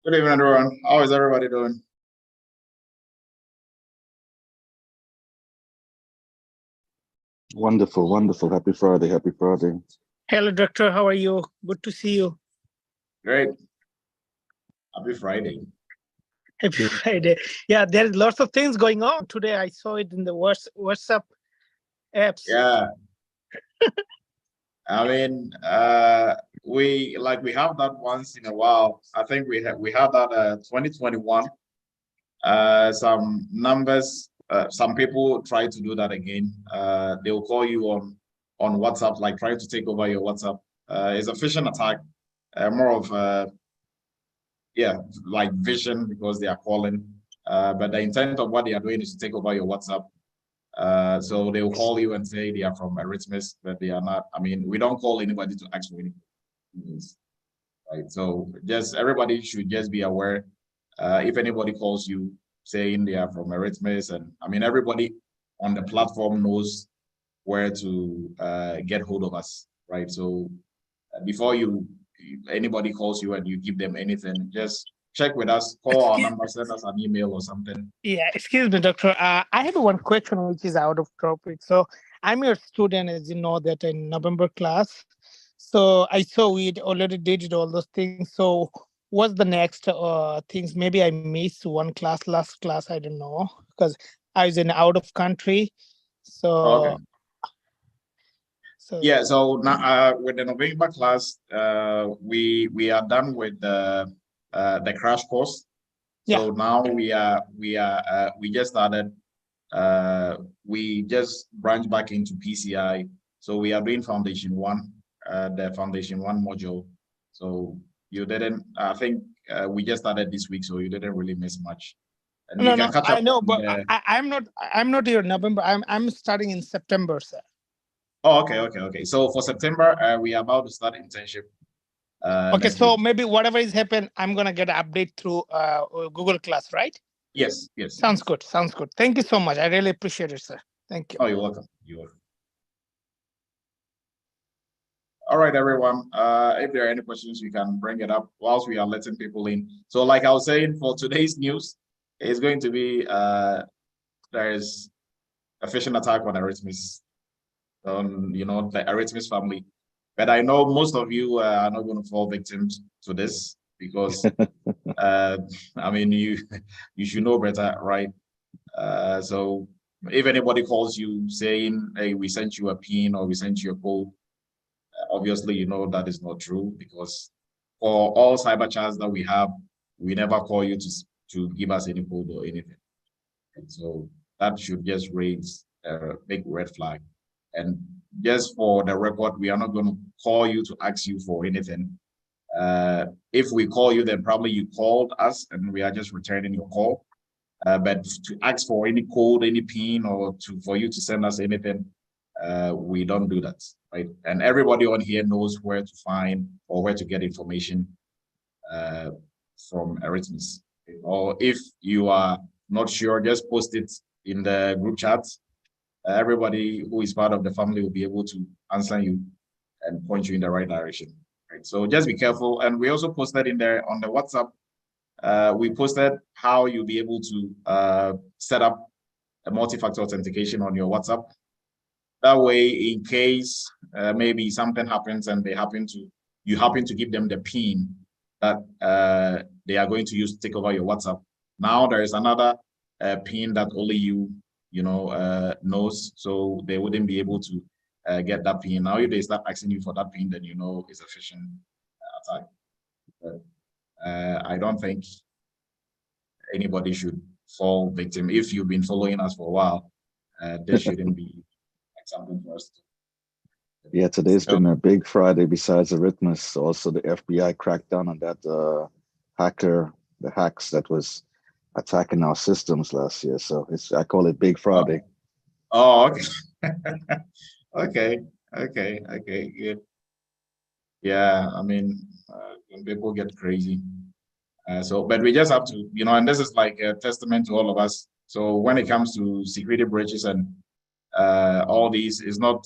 Good evening, everyone. How is everybody doing? Wonderful, wonderful. Happy Friday, happy Friday. Hello, Doctor. How are you? Good to see you. Great. Happy Friday. Happy Friday. Yeah, there's lots of things going on today. I saw it in the WhatsApp apps. Yeah. I mean, we have that once in a while. I think we had that 2021. Some numbers. Some people try to do that again. They'll call you on WhatsApp, like trying to take over your WhatsApp. It's a phishing attack. More of like vision, because they are calling. But the intent of what they are doing is to take over your WhatsApp. So they will call you and say they are from Eretmis, but they are not. I mean, we don't call anybody to ask for anything, right? So just everybody should just be aware. If anybody calls you saying they are from Eretmis, and I mean, everybody on the platform knows where to get hold of us, right? So before anybody calls you and you give them anything, just check with us, call our number, send us an email or something. Yeah, excuse me, Doctor. I have one question which is out of topic. So I'm your student, as you know, that in November class. So I saw we already did all those things. So what's the next things? Maybe I missed one class, last class. I don't know, because I was in out of country. So Okay. So yeah, so now with the November class, we are done with the crash course. So now we just started. We just branched back into PCI. So we are doing Foundation 1, the Foundation 1 module. So you didn't. I think we just started this week, so you didn't really miss much. And no, you can catch up. I know, but I'm not here in November. I'm starting in September, sir. Oh, okay. So for September, we are about to start internship. Okay, so maybe whatever is happened, I'm gonna get an update through Google Class, right? Yes. Sounds good. Thank you so much. I really appreciate it, sir. Thank you. Oh, you're welcome. All right, everyone. If there are any questions, you can bring it up whilst we are letting people in. So like I was saying, for today's news, it's going to be there's a phishing attack on Eretmis, the Eretmis family. But I know most of you are not going to fall victims to this because, I mean, you should know better, right? So if anybody calls you saying, hey, we sent you a PIN or we sent you a code, obviously, you know that is not true, because for all cyber chats that we have, we never call you to give us any code or anything. And so that should just raise a big red flag. And just for the record, we are not going to call you to ask you for anything. If we call you, then probably you called us and we are just returning your call. But to ask for any code, any PIN, or for you to send us anything, we don't do that, right? And everybody on here knows where to find or where to get information from Eretmis. Or if you are not sure, just post it in the group chat. Everybody who is part of the family will be able to answer you and point you in the right direction. Right? So just be careful. And we also posted in there on the WhatsApp, we posted how you'll be able to set up a multi-factor authentication on your WhatsApp. That way, in case maybe something happens and you happen to give them the PIN that they are going to use to take over your WhatsApp. Now there is another PIN that only you knows, so they wouldn't be able to get that PIN. Now, if they start asking you for that PIN, then you know it's a phishing attack. But I don't think anybody should fall victim. If you've been following us for a while, this shouldn't be something for us to. Yeah, today's been a big Friday. Besides Eretmis, also the FBI crackdown on that the hacks that was attacking our systems last year. So I call it Big Friday. Oh, okay. Okay, good. Yeah, I mean, when people get crazy. But we just have to, and this is like a testament to all of us. So when it comes to security breaches and all these, is not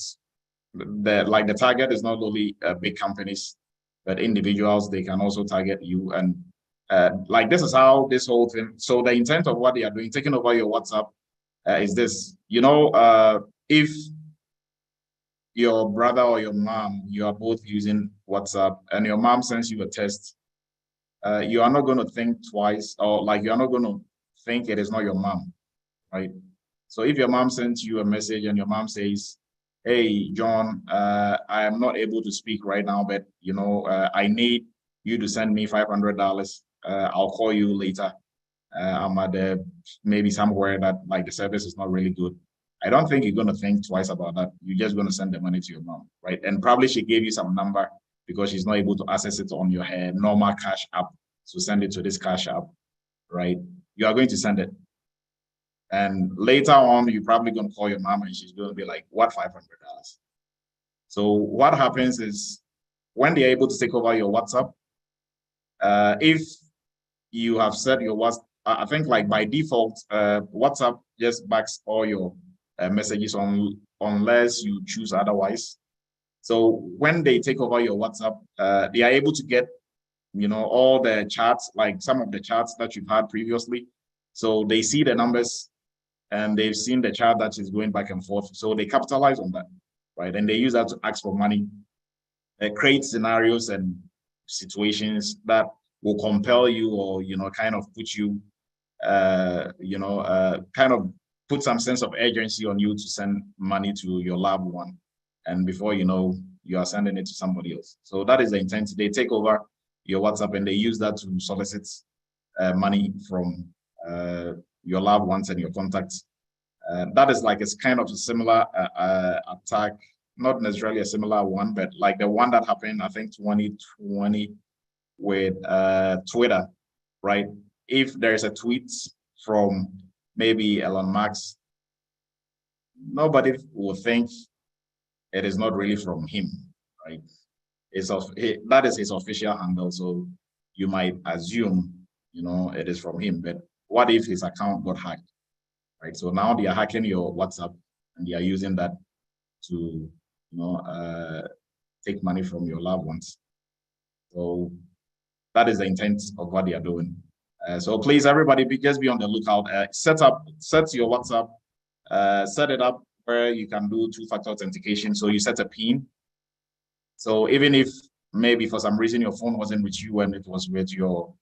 the target is not only big companies, but individuals. They can also target you. And like this is how this whole thing. So the intent of what they are doing, taking over your WhatsApp, is this. If your brother or your mom, you are both using WhatsApp, and your mom sends you a text, you are not going to think twice, or like you are not going to think it is not your mom, right? So if your mom sends you a message and your mom says, "Hey, John, I am not able to speak right now, but I need you to send me $500. I'll call you later. I'm at maybe somewhere that like the service is not really good." I don't think you're going to think twice about that. You're just going to send the money to your mom, right? And probably she gave you some number because she's not able to access it on your normal cash app. So send it to this cash app, right? You are going to send it. And later on, you're probably going to call your mom and she's going to be like, "What, $500? So what happens is when they're able to take over your WhatsApp, if you have set your WhatsApp, I think like by default, WhatsApp just backs all your messages unless you choose otherwise. So when they take over your WhatsApp, they are able to get, all the chats, like some of the chats that you've had previously. So they see the numbers and they've seen the chat that is going back and forth. So they capitalize on that, right? And they use that to ask for money, create scenarios and situations that will compel you or, kind of put you, kind of put some sense of urgency on you to send money to your loved one. And before you know, you are sending it to somebody else. So that is the intent. They take over your WhatsApp and they use that to solicit money from your loved ones and your contacts. That is like, it's kind of a similar attack, not necessarily a similar one, but like the one that happened, I think 2020 with Twitter, right? If there's a tweet from maybe Elon Musk, nobody will think it is not really from him, right? That is his official handle, so you might assume, it is from him. But what if his account got hacked, right? So now they are hacking your WhatsApp and they are using that to, take money from your loved ones. So that is the intent of what they are doing. So please, everybody, just be on the lookout. Set your WhatsApp, set it up where you can do two-factor authentication. So you set a PIN. So even if maybe for some reason your phone wasn't with you and it was with your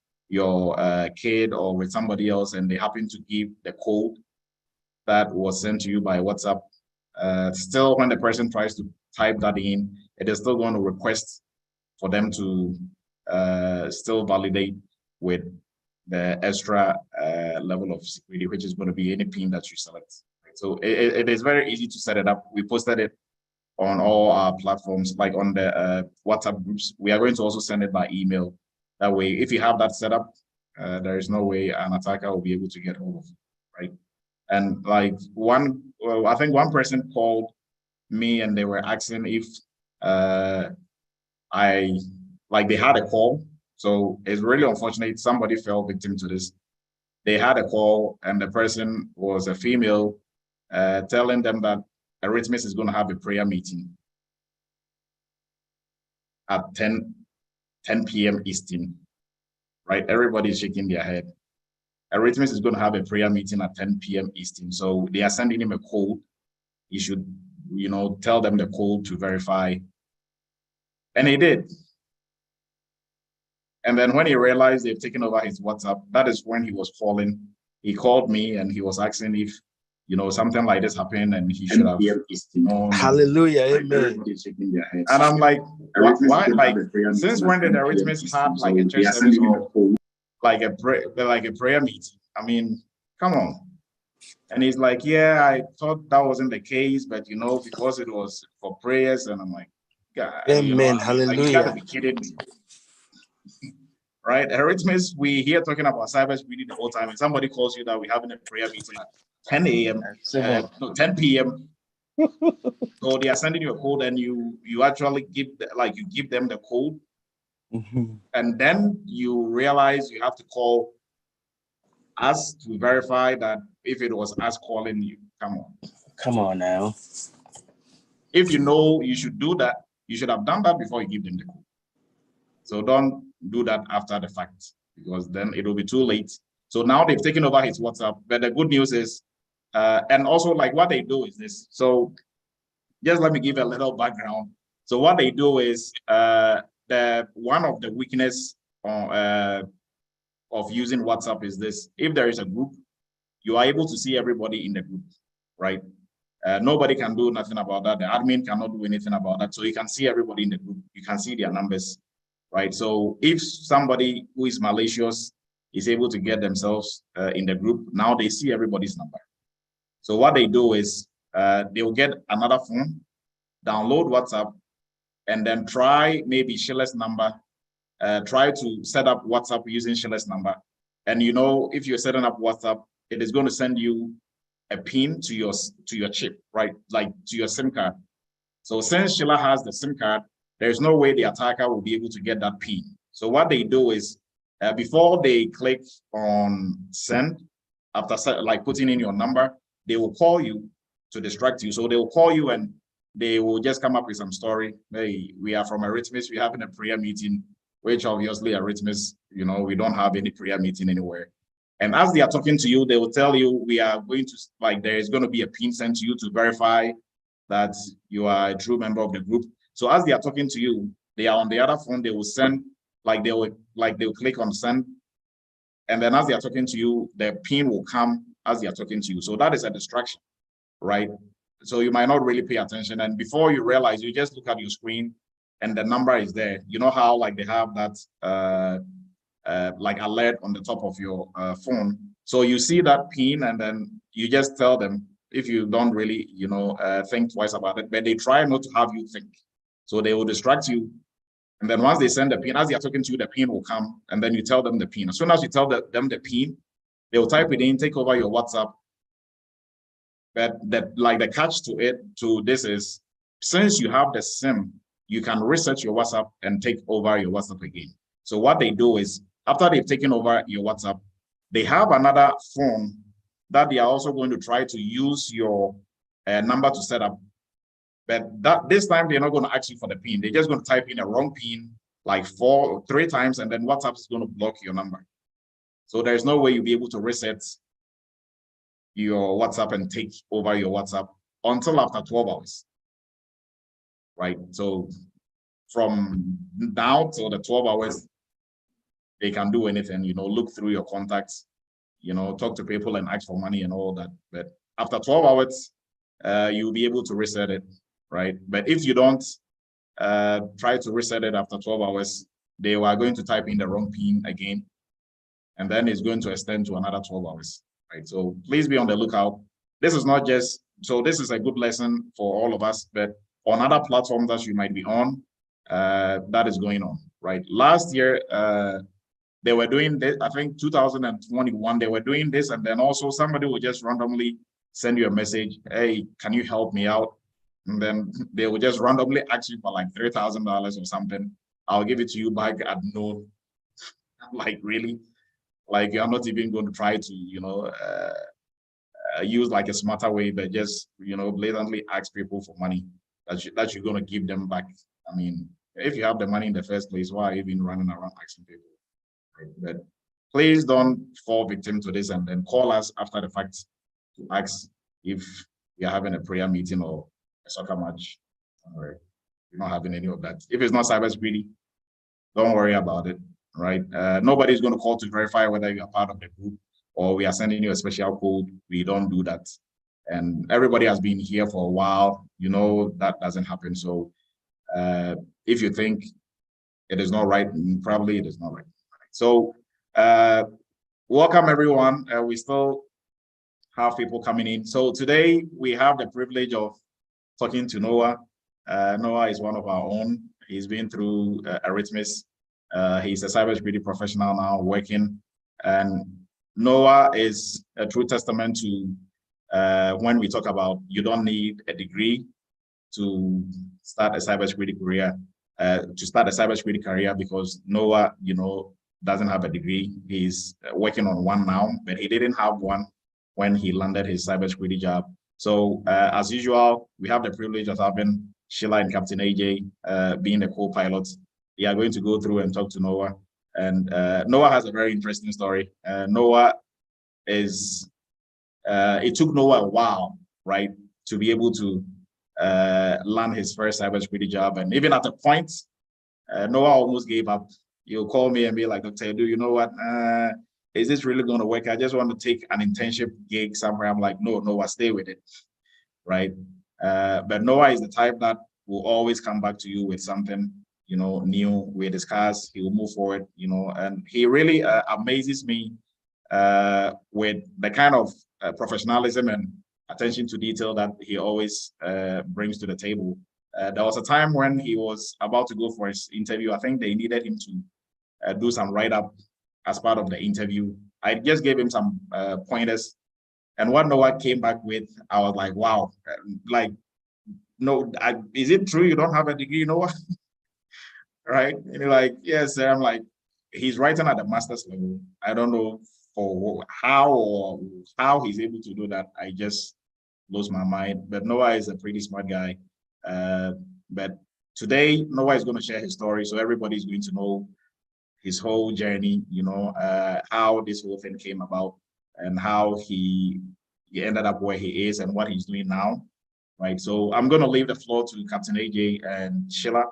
kid or with somebody else, and they happen to give the code that was sent to you by WhatsApp, still when the person tries to type that in, it is still going to request for them to still validate with the extra level of security, which is going to be any PIN that you select. So it is very easy to set it up. We posted it on all our platforms, like on the WhatsApp groups. We are going to also send it by email. That way, if you have that set up, there is no way an attacker will be able to get hold of it, right? And like I think one person called me and they were asking if they had a call. So it's really unfortunate. Somebody fell victim to this. They had a call and the person was a female, telling them that Eretmis is going to have a prayer meeting at 10 p.m. Eastern, right? Everybody's shaking their head. Eretmis is going to have a prayer meeting at 10 p.m. Eastern. So they are sending him a code. He should, tell them the code to verify. And he did. And then when he realized they've taken over his WhatsApp, that is when he was calling. He called me and he was asking if, something like this happened and he should have known. Hallelujah, amen. And I'm like, why? Like, since when did Eretmis have like a church service or like a prayer meeting? I mean, come on. And he's like, yeah, I thought that wasn't the case, but because it was for prayers. And I'm like, God, amen, hallelujah. Like, you gotta be kidding me. Right? Eretmis, we hear talking about cybersecurity the whole time, and somebody calls you that we're having a prayer meeting at 10 a.m. 10 p.m. So they are sending you a code, and you actually give them the code, and then you realize you have to call us to verify that if it was us calling you. Come on now. If you should do that, you should have done that before you give them the code. So don't do that after the fact. because then it will be too late. So now they've taken over his WhatsApp. But the good news is, and also like what they do is this. So just let me give a little background. So what they do is one of the weakness of using WhatsApp is this. If there is a group, you are able to see everybody in the group, right? Nobody can do nothing about that. The admin cannot do anything about that. So you can see everybody in the group. You can see their numbers, right? So if somebody who is malicious is able to get themselves in the group, now they see everybody's number. So what they do is they will get another phone, download WhatsApp, and then try maybe Sheila's number, try to set up WhatsApp using Sheila's number. And you know, if you're setting up WhatsApp, it is going to send you a pin to your chip, right? Like to your SIM card. So since Sheila has the SIM card, there's no way the attacker will be able to get that pin. So what they do is before they click on send, after like putting in your number, they will call you to distract you. So they will call you and they will just come up with some story. Hey, we are from Eretmis, we're having a prayer meeting, which obviously Eretmis, you know, we don't have any prayer meeting anywhere. And as they are talking to you, they will tell you, we are going to, like, there is going to be a pin sent to you to verify that you are a true member of the group. So as they are talking to you, they are on the other phone, they will send, they'll click on send. And then as they are talking to you, the pin will come as they are talking to you. So that is a distraction, right? So you might not really pay attention. And before you realize, you just look at your screen and the number is there. You know how like they have that like alert on the top of your phone. So you see that pin and then you just tell them, if you don't really, you know, think twice about it, but they try not to have you think. So they will distract you. And then once they send the pin, as they're talking to you, the pin will come and then you tell them the pin. As soon as you tell them the pin, they will type it in, take over your WhatsApp. But the catch to this is, since you have the SIM, you can reset your WhatsApp and take over your WhatsApp again. So what they do is, after they've taken over your WhatsApp, they have another phone that they are also going to try to use your number to set up. But this time, they're not going to ask you for the PIN. They're just going to type in a wrong PIN like 3 times, and then WhatsApp is going to block your number. So there's no way you'll be able to reset your WhatsApp and take over your WhatsApp until after 12 hours, right? So from now till the 12 hours, they can do anything, you know, look through your contacts, you know, talk to people and ask for money and all that. But after 12 hours, you'll be able to reset it, right? But if you don't try to reset it after 12 hours, they are going to type in the wrong PIN again, and then it's going to extend to another 12 hours, right? So please be on the lookout. This is not just, so this is a good lesson for all of us, but on other platforms that you might be on, that is going on, right? Last year, they were doing this, I think 2021, they were doing this, and then also somebody would just randomly send you a message, hey, can you help me out? And then they would just randomly ask you for like $3,000 or something. I'll give it to you back at no, like really? Like you're not even going to try to, you know, use like a smarter way, but just, you know, blatantly ask people for money that you're going to give them back. I mean, if you have the money in the first place, why are you even running around asking people? Right? But please don't fall victim to this and then call us after the fact to ask if you're having a prayer meeting or a soccer match. Or you're not having any of that. If it's not cybersecurity, don't worry about it, right? Nobody's going to call to verify whether you're part of the group or we are sending you a special code. We don't do that. And everybody has been here for a while. You know, that doesn't happen. So if you think it is not right, probably it is not right. So welcome everyone. We still have people coming in. So today we have the privilege of talking to Noah. Noah is one of our own. He's been through Eretmis. He's a cybersecurity professional now working. And Noah is a true testament to when we talk about you don't need a degree to start a cybersecurity career, because Noah, you know, doesn't have a degree. He's working on one now, but he didn't have one when he landed his cybersecurity job. So as usual, we have the privilege of having Sheila and Captain AJ being the co-pilots. We are going to go through and talk to Noah And Noah has a very interesting story. Noah is, it took Noah a while, right, to be able to land his first cybersecurity job. And even at a point, Noah almost gave up. He'll call me and be like, Dr. Edu, you know what? Is this really going to work? I just want to take an internship gig somewhere. I'm like, no, Noah, stay with it, right? But Noah is the type that will always come back to you with something, you know, new. We discuss, he will move forward, you know, and he really amazes me with the kind of professionalism and attention to detail that he always brings to the table. There was a time when he was about to go for his interview. I think they needed him to do some write-up as part of the interview. I just gave him some pointers. And what Noah came back with, I was like, wow, like, no, is it true you don't have a degree, Noah? Right? And you're like, yes, sir. I'm like, he's writing at the master's level. I don't know for how he's able to do that. I just blows my mind. But Noah is a pretty smart guy. But today, Noah is going to share his story, so everybody's going to know his whole journey, you know, how this whole thing came about and how he ended up where he is and what he's doing now, right? So I'm going to leave the floor to Captain AJ and Sheila,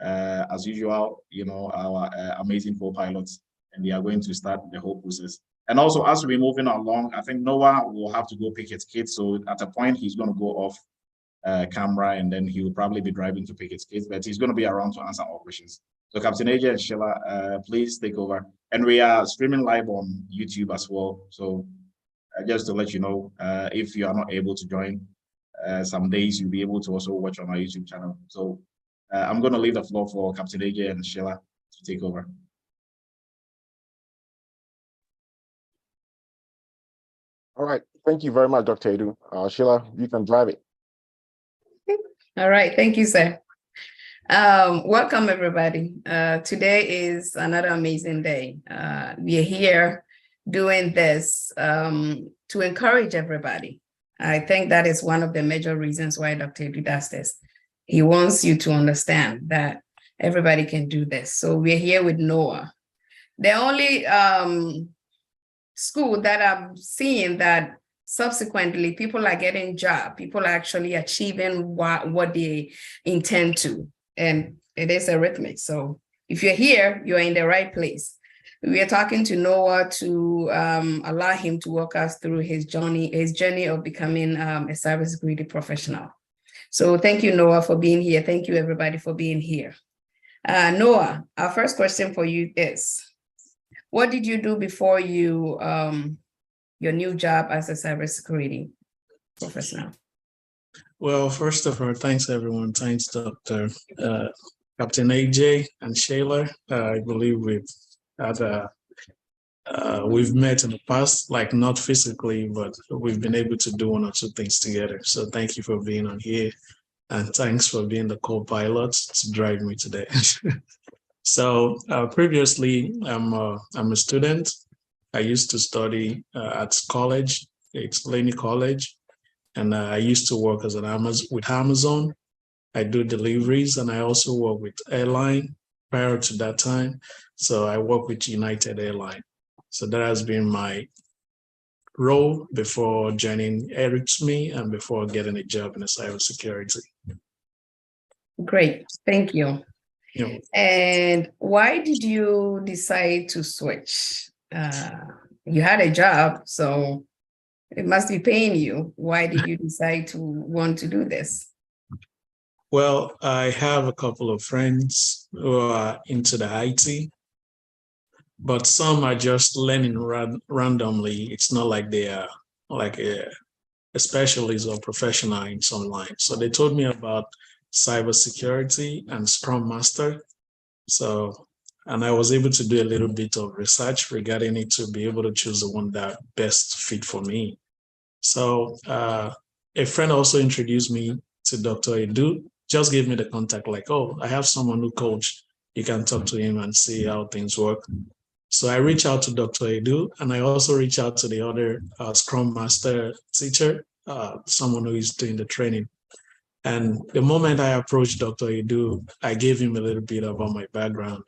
as usual, you know, our amazing co-pilots, and they are going to start the whole process. And also, as we're moving along, I think Noah will have to go pick his kids. So at a point, he's going to go off camera, and then he will probably be driving to pick his kids, but he's going to be around to answer all questions. So Captain AJ and Sheila, please take over. And we are streaming live on YouTube as well. So just to let you know, if you are not able to join, some days you'll be able to also watch on our YouTube channel. So I'm going to leave the floor for Captain AJ and Sheila to take over. All right. Thank you very much, Dr. Edu. Sheila, you can drive it. All right. Thank you, sir. Welcome, everybody. Today is another amazing day. We are here doing this to encourage everybody. I think that is one of the major reasons why Dr. Edu does this. He wants you to understand that everybody can do this. So we're here with Noah. The only school that I'm seeing that subsequently people are getting jobs, people are actually achieving what they intend to, and it is Eretmis. So if you're here, you're in the right place. We are talking to Noah to allow him to walk us through his journey of becoming a cybersecurity professional. So thank you, Noah, for being here. Thank you, everybody, for being here. Noah, our first question for you is, what did you do before you your new job as a cybersecurity professional? Well, first of all, thanks everyone. Thanks, Dr. Captain AJ and Sheila. I believe we've met in the past, like not physically, but we've been able to do one or two things together. So thank you for being on here, and thanks for being the co-pilot to drive me today. So previously, I'm a student. I used to study at college, Explainy College, and I used to work as with Amazon. I do deliveries, and I also work with airline prior to that time. So I work with United Airlines. So that has been my role before joining Eretmis and before getting a job in cybersecurity. Great, thank you. Yeah. And why did you decide to switch? You had a job, so it must be paying you. Why did you decide to want to do this? Well, I have a couple of friends who are into the IT, but some are just learning randomly. It's not like they are like a specialist or professional in some line. So they told me about cybersecurity and Scrum Master. So, and I was able to do a little bit of research regarding it to be able to choose the one that best fit for me. So a friend also introduced me to Dr. Edu, just gave me the contact like, oh, I have someone who coach. You can talk to him and see how things work. So I reached out to Dr. Edu, and I also reached out to the other Scrum Master teacher, someone who is doing the training. And the moment I approached Dr. Edu, I gave him a little bit about my background.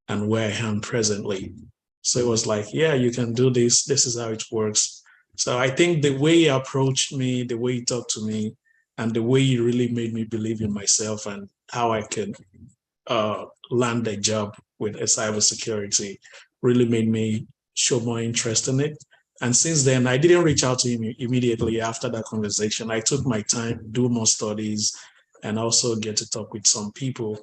and where I am presently. So it was like, yeah, you can do this. This is how it works. So I think the way he approached me, the way he talked to me, and the way he really made me believe in myself and how I could land a job with a cybersecurity really made me show more interest in it. And since then, I didn't reach out to him immediately after that conversation. I took my time, do more studies, and also get to talk with some people.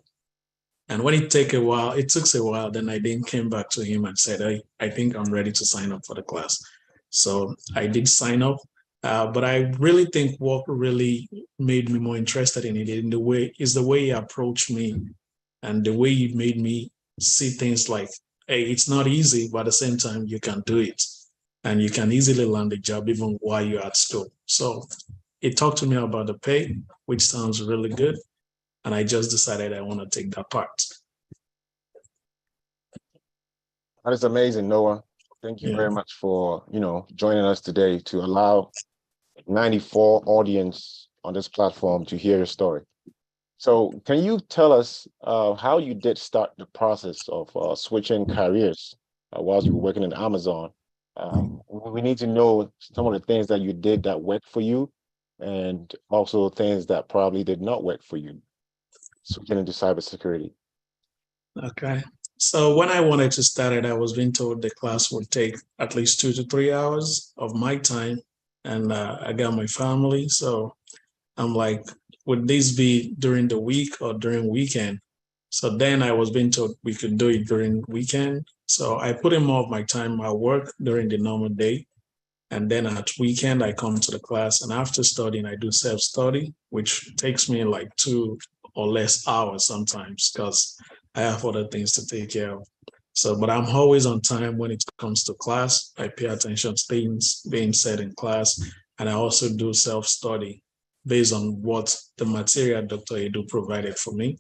And when it took a while, then I then came back to him and said, I think I'm ready to sign up for the class. So I did sign up. But I really think what really made me more interested in it is the way he approached me and the way he made me see things like, hey, it's not easy, but at the same time, you can do it. And you can easily land a job even while you're at school. So he talked to me about the pay, which sounds really good. And I just decided I want to take that part. That is amazing, Noah. Thank you very much for, joining us today to allow 94 audience on this platform to hear your story. So can you tell us how you did start the process of switching careers while you were working in Amazon? We need to know some of the things that you did that worked for you and also things that probably did not work for you. Switching into cybersecurity. Okay. So when I wanted to start it, I was being told the class would take at least 2 to 3 hours of my time. And I got my family. So I'm like, would this be during the week or during weekend? So then I was being told we could do it during weekend. So I put in more of my time at work during the normal day. And then at weekend, I come to the class. And after studying, I do self-study, which takes me like 2 or less hours sometimes because I have other things to take care of. So, but I'm always on time when it comes to class. I pay attention to things being said in class. And I also do self-study based on what the material Dr. Edu provided for me.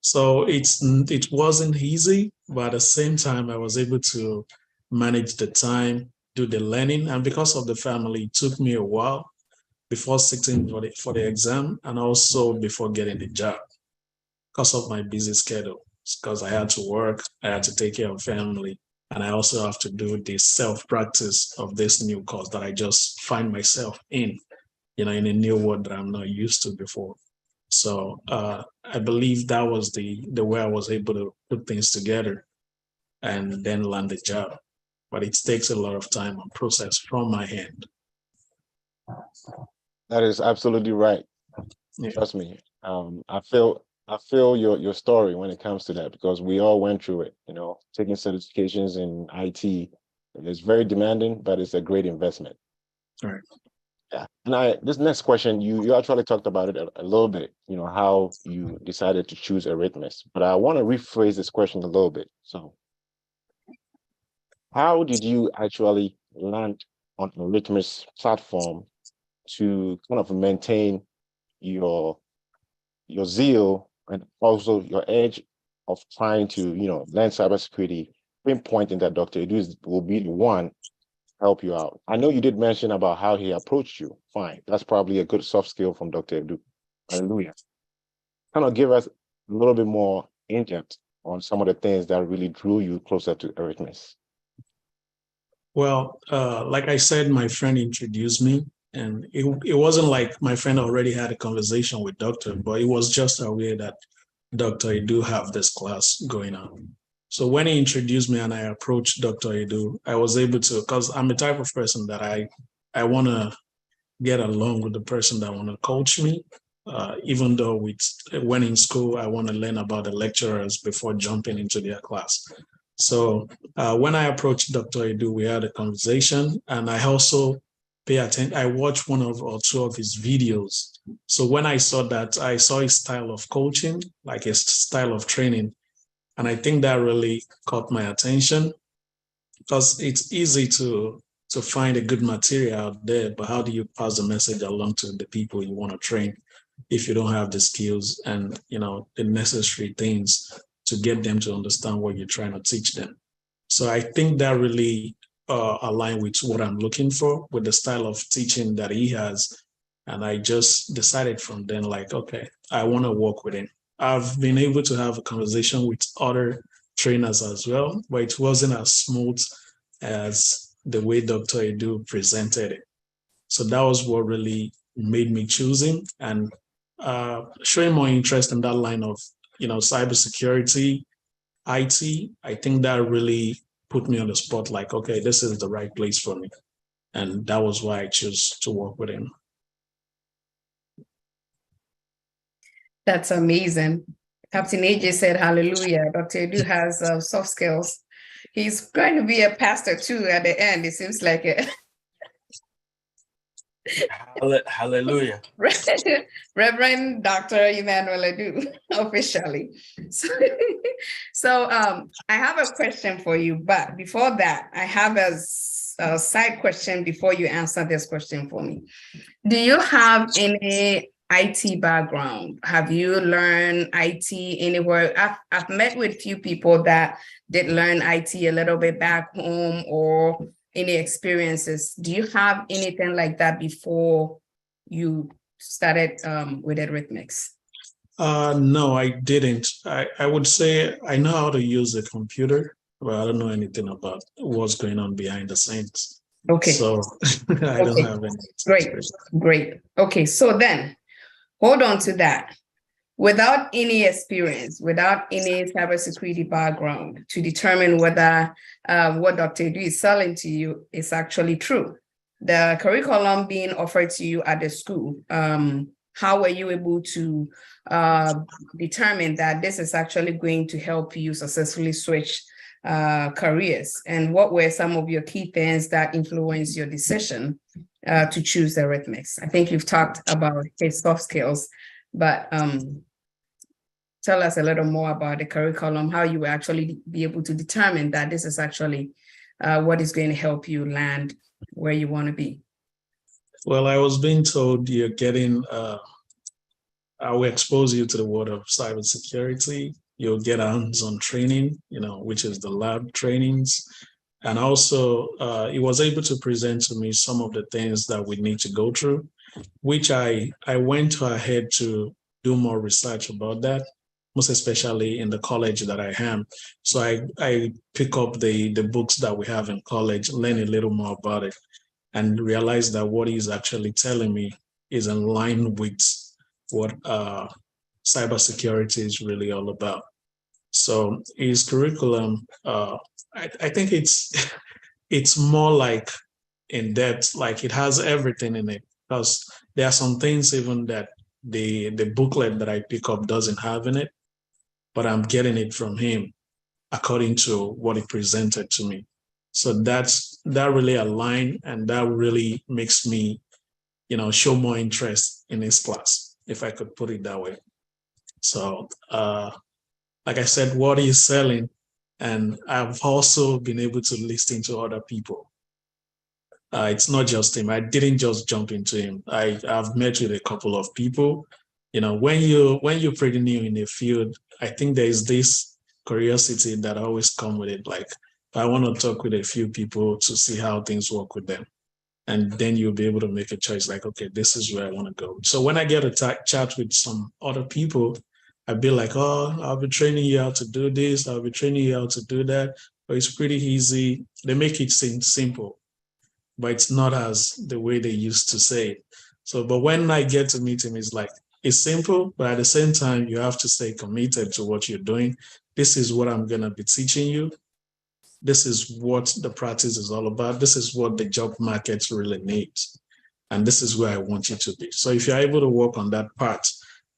So it wasn't easy, but at the same time, I was able to manage the time, do the learning. And because of the family, it took me a while before sitting for the exam and also before getting the job because of my busy schedule. Because I had to work, I had to take care of family, and I also have to do the self-practice of this new course that I just find myself in a new world that I'm not used to before. So I believe that was the way I was able to put things together and then land the job. But it takes a lot of time and process from my end. That is absolutely right. Yeah. Trust me. I feel your story when it comes to that because we all went through it, taking certifications in IT. It's very demanding, but it's a great investment. All right. Yeah. And this next question, you actually talked about it a little bit, how you decided to choose Eretmis, but I want to rephrase this question a little bit. So how did you actually land on Eretmis platform to kind of maintain your zeal and also your edge of trying to, learn cybersecurity, pinpointing that Dr. Edu will be the one help you out? I know you did mention about how he approached you. Fine. That's probably a good soft skill from Dr. Edu. Hallelujah. Kind of give us a little bit more in-depth on some of the things that really drew you closer to Eretmis. Well, like I said, my friend introduced me, and it wasn't like my friend already had a conversation with Doctor, but it was just aware that Dr. Edu have this class going on. So when he introduced me and I approached Dr. Edu, I was able to, because I'm the type of person that I want to get along with the person that want to coach me, even though when in school, I want to learn about the lecturers before jumping into their class. So when I approached Dr. Edu, we had a conversation, and I also pay attention. I watched 1 or 2 of his videos. So when I saw that, I saw his style of coaching, like his style of training. And I think that really caught my attention because it's easy to find a good material out there, but how do you pass the message along to the people you want to train if you don't have the skills and the necessary things to get them to understand what you're trying to teach them? So I think that really aligned with what I'm looking for with the style of teaching that he has. And I just decided from then, like, okay, I want to work with him. I've been able to have a conversation with other trainers as well, but it wasn't as smooth as the way Dr. Edu presented it. So that was what really made me choose him, and showing more interest in that line of, cybersecurity, IT. I think that really put me on the spot, like, okay, this is the right place for me. And that was why I chose to work with him. That's amazing. Captain AJ said, hallelujah. Dr. Edu has soft skills. He's going to be a pastor too at the end. It seems like it. Hallelujah. Reverend Dr. Emmanuel Edu, officially. So I have a question for you, but before that, I have a side question before you answer this question for me. Do you have any IT background? Have you learned IT anywhere? I've met with few people that did learn IT a little bit back home, or any experiences. Do you have anything like that before you started with Eretmis? No, I didn't. I would say I know how to use a computer, but I don't know anything about what's going on behind the scenes. Okay. So I don't have any. Great. Okay, so then hold on to that. Without any experience, without any cybersecurity background to determine whether what Dr. Edu is selling to you is actually true. The curriculum being offered to you at the school, how were you able to determine that this is actually going to help you successfully switch careers? And what were some of your key things that influenced your decision to choose Eretmis? I think you've talked about his soft skills, but tell us a little more about the curriculum, how you will actually be able to determine that this is actually what is going to help you land where you want to be. Well, I was being told you're getting, I will expose you to the world of cybersecurity. You'll get hands-on training, which is the lab trainings. And also, he was able to present to me some of the things that we need to go through, which I went ahead to do more research about that, most especially in the college that I am. So I pick up the books that we have in college, learn a little more about it, and realize that what he's actually telling me is in line with what cybersecurity is really all about. So his curriculum, I think it's more like in depth, like it has everything in it, because there are some things even that the booklet that I pick up doesn't have in it, but I'm getting it from him according to what he presented to me. So that really aligned, and that really makes me, show more interest in his class, if I could put it that way. So, like I said, what he's selling, and I've also been able to listen to other people. It's not just him. I didn't just jump into him. I've met with a couple of people. When you're pretty new in a field, I think there is this curiosity that always comes with it. Like, I want to talk with a few people to see how things work with them. And then you'll be able to make a choice like, okay, this is where I want to go. So when I get a chat with some other people, I'd be like, oh, I'll be training you how to do this. I'll be training you how to do that. But it's pretty easy. They make it seem simple, but it's not as the way they used to say it. So, but when I get to meet him, it's like, it's simple, but at the same time, you have to stay committed to what you're doing. This is what I'm going to be teaching you. This is what the practice is all about. This is what the job market really needs. And this is where I want you to be. So if you're able to work on that part,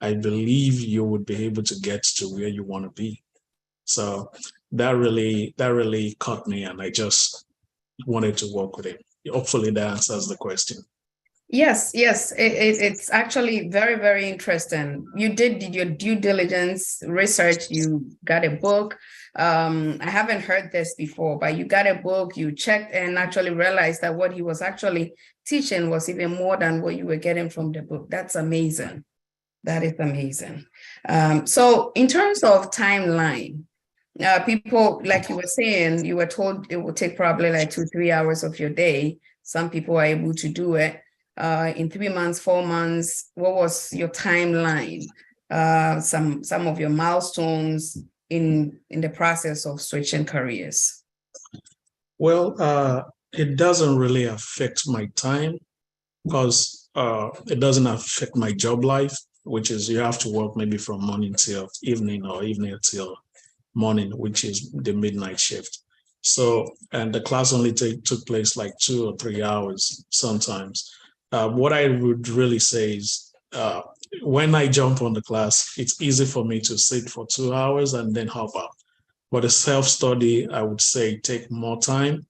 I believe you would be able to get to where you want to be. So that really caught me, and I just wanted to work with him. Hopefully that answers the question. Yes, it's actually very, very interesting. You did your due diligence research, you got a book. I haven't heard this before, but you got a book, you checked and actually realized that what he was actually teaching was even more than what you were getting from the book. That's amazing. That is amazing. So in terms of timeline, people, like you were saying, you were told it would take probably like 2-3 hours of your day. Some people are able to do it in 3 months, 4 months. What was your timeline? Some of your milestones in the process of switching careers? Well, it doesn't really affect my time because it doesn't affect my job life, which is you have to work maybe from morning till evening or evening till morning, which is the midnight shift. So, and the class only took place like 2 or 3 hours sometimes. What I would really say is when I jump on the class, it's easy for me to sit for 2 hours and then hop out. But the self-study, I would say, take more time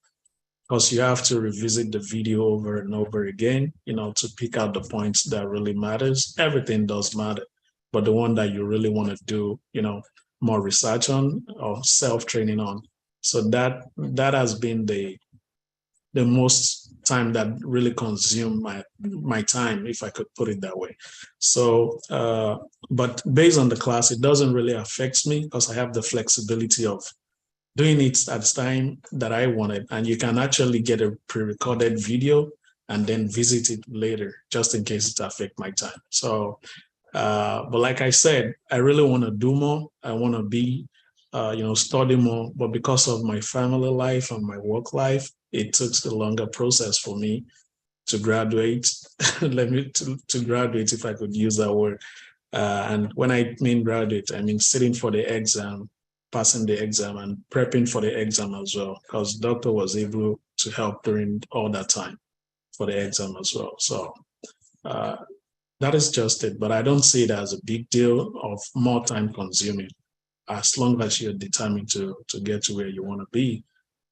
because you have to revisit the video over and over again, to pick out the points that really matters. Everything does matter, but the one that you really want to do, more research on or self-training on. So that has been the most time that really consumed my time, if I could put it that way. So, but based on the class, it doesn't really affect me because I have the flexibility of doing it at the time that I wanted. And you can actually get a pre-recorded video and then visit it later, just in case it affects my time. So, but like I said, I really want to do more. I want to be, study more. But because of my family life and my work life, it took a longer process for me to graduate. to graduate, if I could use that word. And when I mean graduate, I mean sitting for the exam, passing the exam, and prepping for the exam as well, because doctor was able to help during all that time for the exam as well. So that is just it. But I don't see it as a big deal of more time consuming. As long as you're determined to get to where you want to be,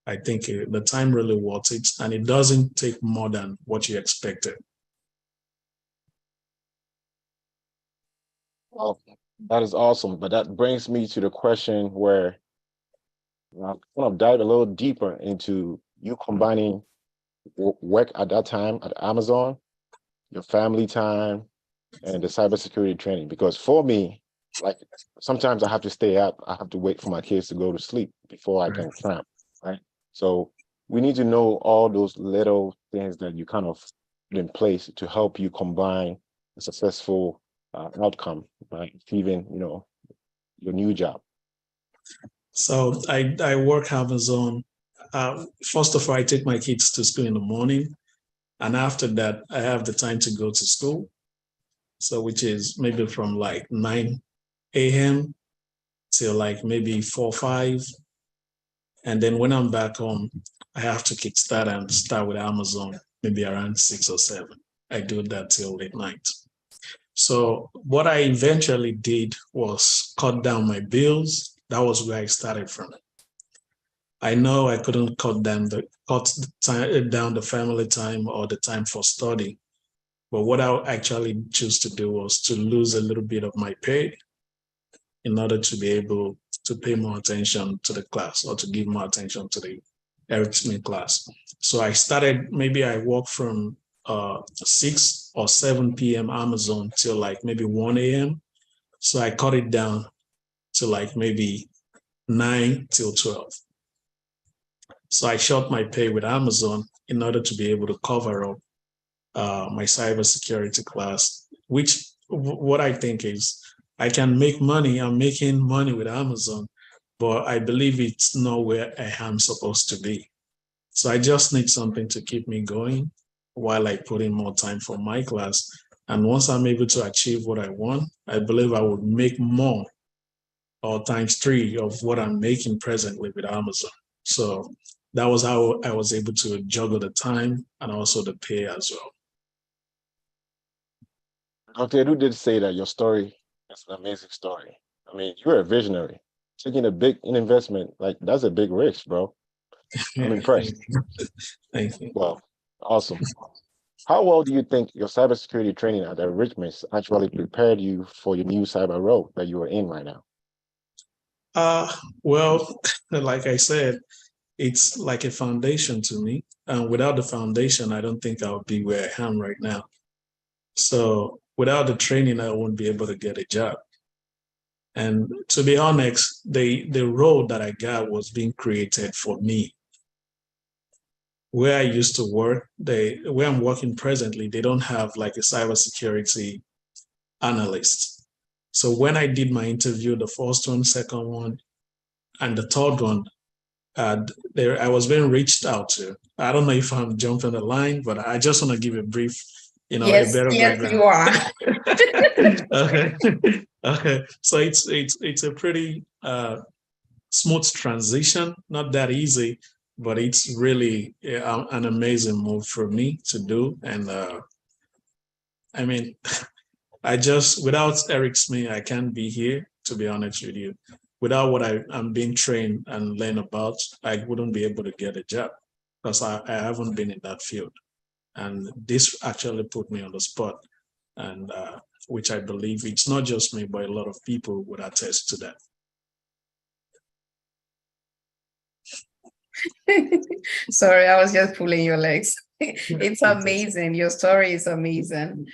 I think the time really worth it, and it doesn't take more than what you expected. Well, that is awesome. But that brings me to the question where I want to dive a little deeper into you combining work at that time at Amazon, your family time, and the cybersecurity training. Because for me, like sometimes I have to stay up. I have to wait for my kids to go to sleep before I can cramp, right? So we need to know all those little things that you kind of put in place to help you combine a successful outcome, right? Achieving, your new job. So I work Amazon. First of all, I take my kids to school in the morning, and after that, I have the time to go to school. So which is maybe from like 9 a.m. till like maybe 4 or 5. And then when I'm back home, I have to kickstart and start with Amazon maybe around 6 or 7. I do that till late night. So what I eventually did was cut down my bills. That was where I started from. I know I couldn't cut down the family time or the time for study. But what I actually chose to do was to lose a little bit of my pay in order to be able to pay more attention to the class or to give more attention to the Eretmis class. So I started, maybe I worked from 6 or 7 p.m. Amazon till like maybe 1 a.m. So I cut it down to like maybe 9 till 12. So I shot my pay with Amazon in order to be able to cover up my cybersecurity class, which what I think is I can make money. I'm making money with Amazon, but I believe it's not where I am supposed to be. So I just need something to keep me going while I put in more time for my class. And once I'm able to achieve what I want, I believe I would make more or times 3 of what I'm making presently with Amazon. So that was how I was able to juggle the time and also the pay as well. Dr. Edu did say that your story is an amazing story. I mean, you're a visionary. Taking a big investment, like that's a big risk, bro. I'm impressed. Thank you. Well, awesome. How well do you think your cybersecurity training at Eretmis actually prepared you for your new cyber role that you are in right now? Well, like I said, it's like a foundation to me. And without the foundation, I don't think I would be where I am right now. So without the training, I won't be able to get a job. And to be honest, the role that I got was being created for me. Where I used to work, where I'm working presently, they don't have like a cybersecurity analyst. So when I did my interview, the first one, second one, and the third one, there I was being reached out to. I don't know if I'm jumping the line, but I just want to give a brief, a Yes, better yes, background. you are. Okay. Okay. So it's a pretty smooth transition, not that easy, but it's really an amazing move for me to do. And I mean, without Eric Smith, I can't be here, to be honest with you. Without what I'm being trained and learn about, I wouldn't be able to get a job because I haven't been in that field. And this actually put me on the spot, and which I believe it's not just me, but a lot of people would attest to that. Sorry, I was just pulling your legs. It's amazing. Your story is amazing.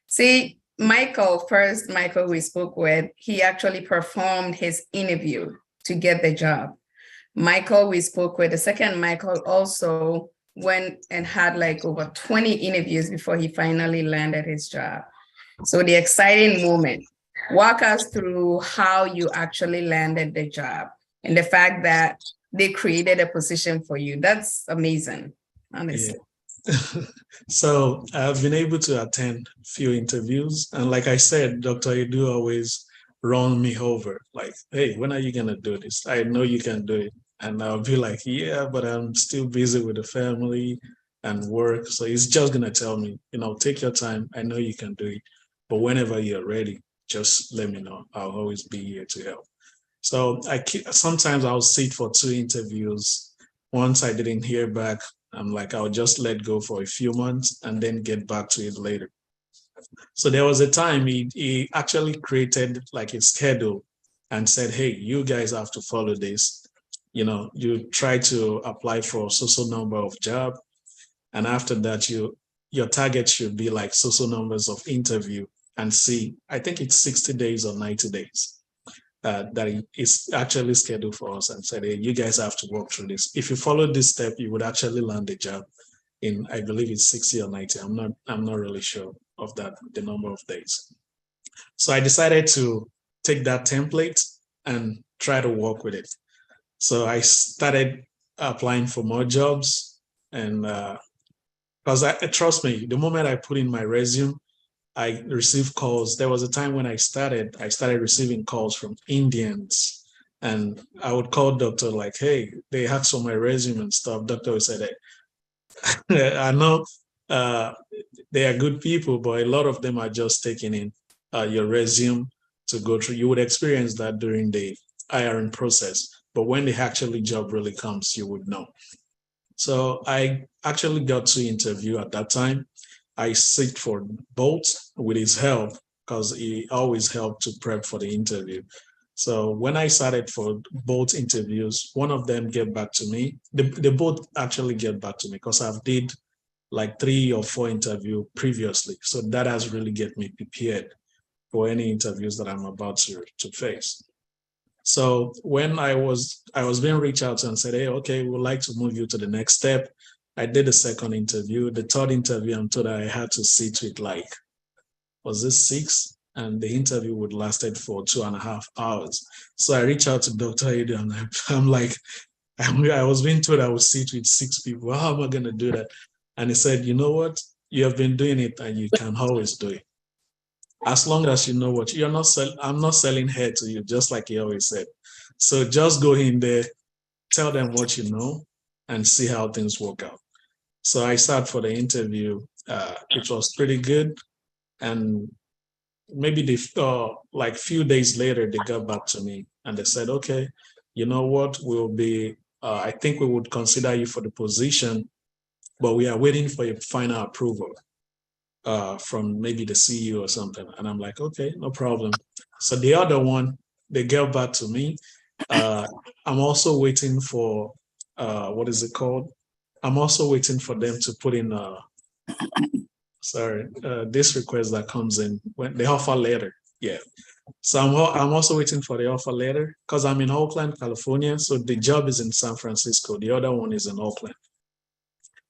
See, Michael, we spoke with, he actually performed his interview to get the job. Michael, we spoke with, the second Michael also went and had like over 20 interviews before he finally landed his job. So the exciting moment, walk us through how you actually landed the job and the fact that they created a position for you. That's amazing, honestly. Yeah. So I've been able to attend a few interviews. And like I said, Dr. Edu always run me over, like, hey, when are you going to do this? I know you can do it. And I'll be like, yeah, but I'm still busy with the family and work. So he's just going to tell me, take your time. I know you can do it. But whenever you're ready, just let me know. I'll always be here to help. So sometimes I'll sit for 2 interviews. Once I didn't hear back, I'm like, I'll just let go for a few months and then get back to it later. So there was a time he actually created like a schedule and said, hey, you guys have to follow this. You try to apply for so number of job. And after that, your target should be like so numbers of interview and see, I think it's 60 days or 90 days. That is actually scheduled for us and said, hey, you guys have to work through this. If you follow this step, you would actually land a job in, I believe it's 60 or 90. I'm not really sure of that, the number of days. So I decided to take that template and try to work with it. So I started applying for more jobs, and because trust me, the moment I put in my resume, I received calls. There was a time when I started receiving calls from Indians, and I would call doctor like, hey, they asked for my resume and stuff. Doctor would say that I know they are good people, but a lot of them are just taking in your resume to go through. You would experience that during the hiring process, but when the actually job really comes, you would know. So I actually got to interview at that time. I sit for both with his help because he always helped to prep for the interview. So when I started for both interviews, one of them get back to me. They both actually get back to me because I've did like 3 or 4 interviews previously. So that has really get me prepared for any interviews that I'm about to face. So when I was being reached out and said, hey, okay, we would like to move you to the next step. I did the second interview. The third interview, I'm told I had to sit with like, was this 6? And the interview would lasted for 2.5 hours. So I reached out to Dr. Edu and I'm like, I was being told I would sit with 6 people. How am I going to do that? And he said, you know what? You have been doing it and you can always do it. As long as you know what I'm not selling hair to you, just like he always said. So just go in there, tell them what you know, and see how things work out. So I sat for the interview. It was pretty good, and maybe like few days later they got back to me and they said, okay, you know what? I think we would consider you for the position, but we are waiting for your final approval. From maybe the CEO or something. And I'm like, okay, no problem. So the other one, they get back to me. I'm also waiting for, what is it called? I'm also waiting for them to put in, this request that comes in when the offer letter. Yeah. So I'm also waiting for the offer letter because I'm in Oakland, California. So the job is in San Francisco. The other one is in Oakland.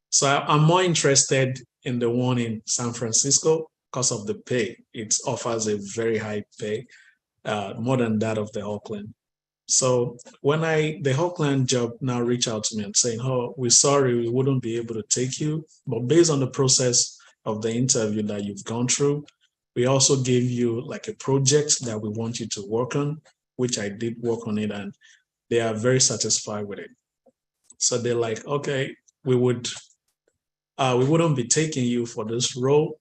So I'm more interested in the one in San Francisco because of the pay. It offers a very high pay, more than that of the Oakland. So when the whole client job now reach out to me and saying, "Oh, we're sorry, we wouldn't be able to take you, but based on the process of the interview that you've gone through, we also gave you like a project that we want you to work on," which I did work on it, and they are very satisfied with it. So they're like, "Okay, we wouldn't be taking you for this role,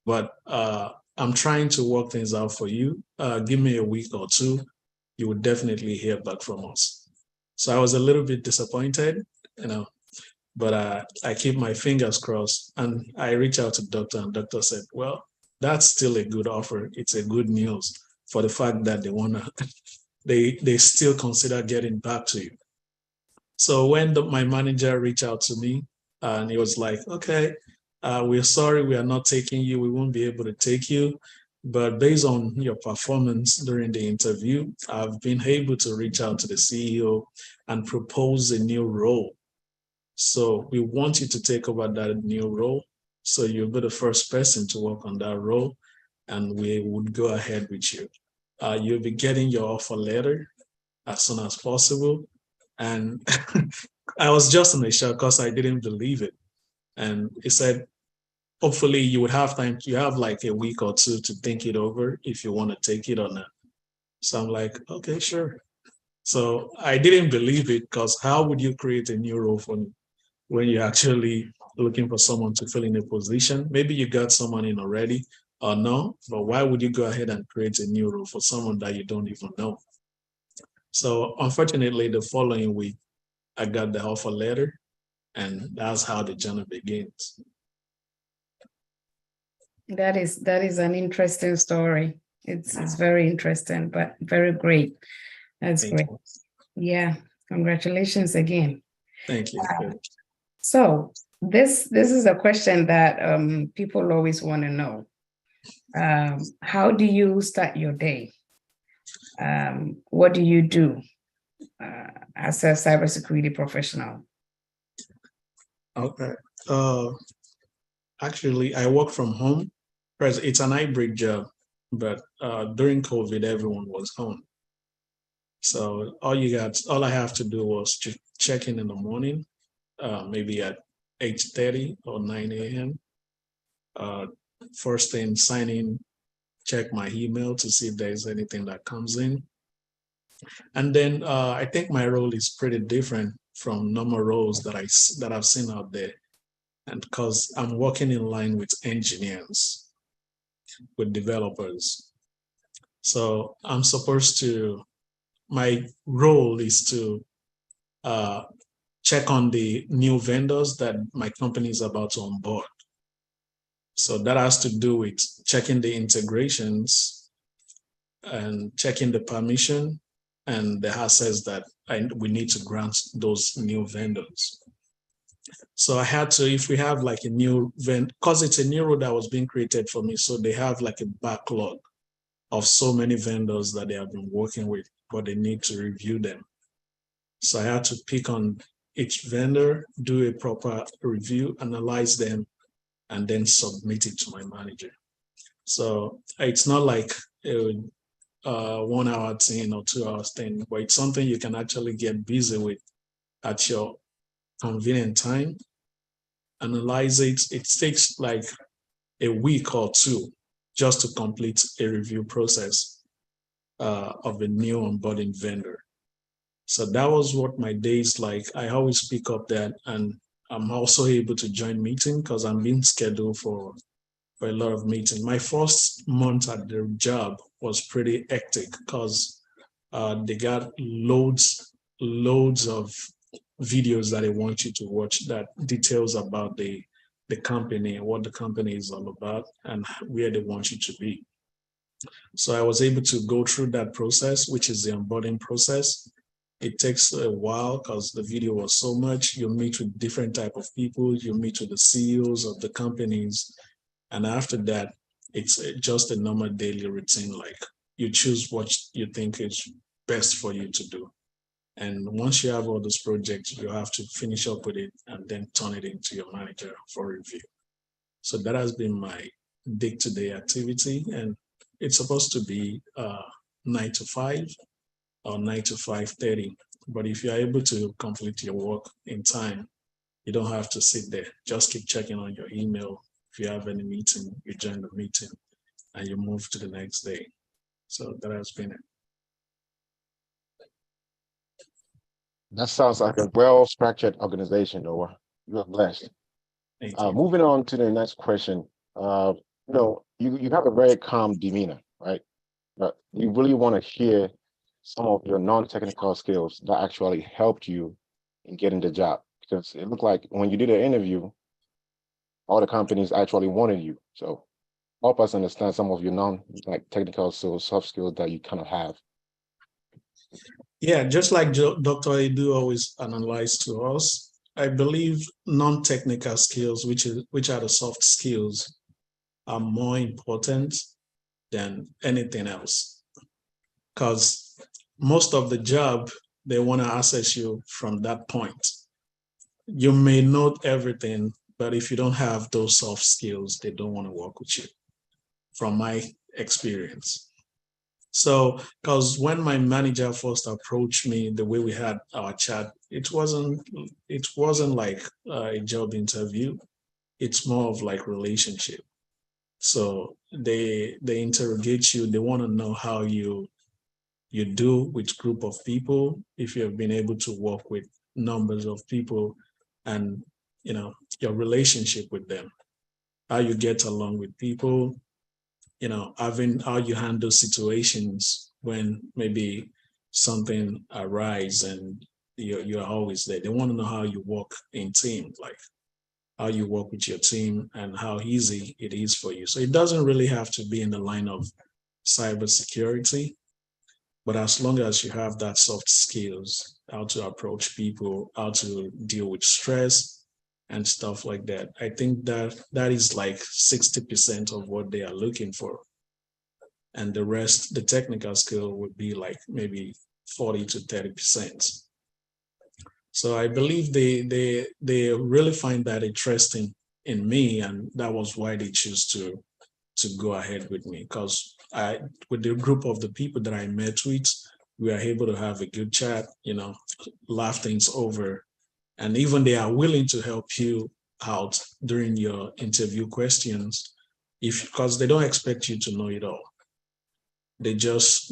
but I'm trying to work things out for you. Give me a week or two. You would definitely hear back from us." So I was a little bit disappointed, but I keep my fingers crossed, and I reached out to doctor, and doctor said, "Well, that's still a good offer. It's a good news for the fact that they still consider getting back to you." So when my manager reached out to me, and he was like, "Okay, we're sorry, we are not taking you. We won't be able to take you. But based on your performance during the interview, I've been able to reach out to the CEO and propose a new role. So we want you to take over that new role. So you'll be the first person to work on that role, and we would go ahead with you. You'll be getting your offer letter as soon as possible." And I was just in a shock because I didn't believe it. And he said, "Hopefully you would have time. You have like a week or two to think it over if you want to take it or not." So I'm like, "Okay, sure." So I didn't believe it, because how would you create a new role for me when you're actually looking for someone to fill in a position? Maybe you got someone in already or no, but why would you go ahead and create a new role for someone that you don't even know? So unfortunately, the following week, I got the offer letter, and that's how the journey begins. That is an interesting story. It's very interesting, but very great. That's Thank great. you. Yeah, congratulations again. Thank you. So this is a question that people always want to know. How do you start your day? What do you do as a cybersecurity professional? Okay. Actually, I work from home. It's an hybrid job, but during COVID, everyone was home. So all I have to do was to check in the morning, maybe at 8:30 or 9 a.m. First thing, sign in, check my email to see if there's anything that comes in. And then I think my role is pretty different from normal roles that I've seen out there. And because I'm working in line with engineers, with developers. So my role is to check on the new vendors that my company is about to onboard. So that has to do with checking the integrations and checking the permission and the access that we need to grant those new vendors. So I had to, if we have like a new vendor, because it's a new role that was being created for me, so they have like a backlog of so many vendors that they have been working with, but they need to review them. So I had to pick on each vendor, do a proper review, analyze them, and then submit it to my manager. So it's not like a 1 hour thing or 2 hours thing, but it's something you can actually get busy with at your convenient time. Analyze it. It takes like a week or two just to complete a review process of a new onboarding vendor. So that was what my days like. I always pick up that, and I'm also able to join meeting because I'm being scheduled for a lot of meetings. My first month at the job was pretty hectic because they got loads of videos that they want you to watch that details about the company, what the company is all about, and where they want you to be. So I was able to go through that process, which is the onboarding process. It takes a while because the video was so much. You meet with different type of people, you meet with the CEOs of the companies, and after that, it's just a normal daily routine. Like you choose what you think is best for you to do. And once you have all those projects, you have to finish up with it and then turn it into your manager for review. So that has been my day-to-day activity, and it's supposed to be 9 to 5. or 9 to 5:30. But if you're able to complete your work in time, you don't have to sit there. Just keep checking on your email. If you have any meeting, you join the meeting and you move to the next day. So that has been it. That sounds like a well-structured organization, Noah. You are blessed. Thank you. Moving on to the next question. You have a very calm demeanor, right? But you really want to hear some of your non-technical skills that actually helped you in getting the job. Because it looked like when you did an interview, all the companies actually wanted you. So help us understand some of your non-technical skills, soft skills that you kind of have. Yeah, just like Dr. Edu always analyzed to us, I believe non-technical skills, which are the soft skills, are more important than anything else. Because most of the job, they want to assess you from that point. You may know everything, but if you don't have those soft skills, they don't want to work with you, from my experience. So, because when my manager first approached me, the way we had our chat, it wasn't like a job interview. It's more of like relationship. So they interrogate you. They want to know how you do with group of people, if you have been able to work with numbers of people, and your relationship with them, how you get along with people, having how you handle situations when maybe something arises and you're always there. They want to know how you work in team, like how you work with your team and how easy it is for you. So it doesn't really have to be in the line of cybersecurity, but as long as you have that soft skills, how to approach people, how to deal with stress and stuff like that, I think that is like 60% of what they are looking for. And the rest, the technical skill, would be like maybe 40 to 30%. So I believe they really find that interesting in me, and that was why they choose to go ahead with me. Because with the group of the people that I met with, we are able to have a good chat, laugh things over, and even they are willing to help you out during your interview questions, because they don't expect you to know it all. They just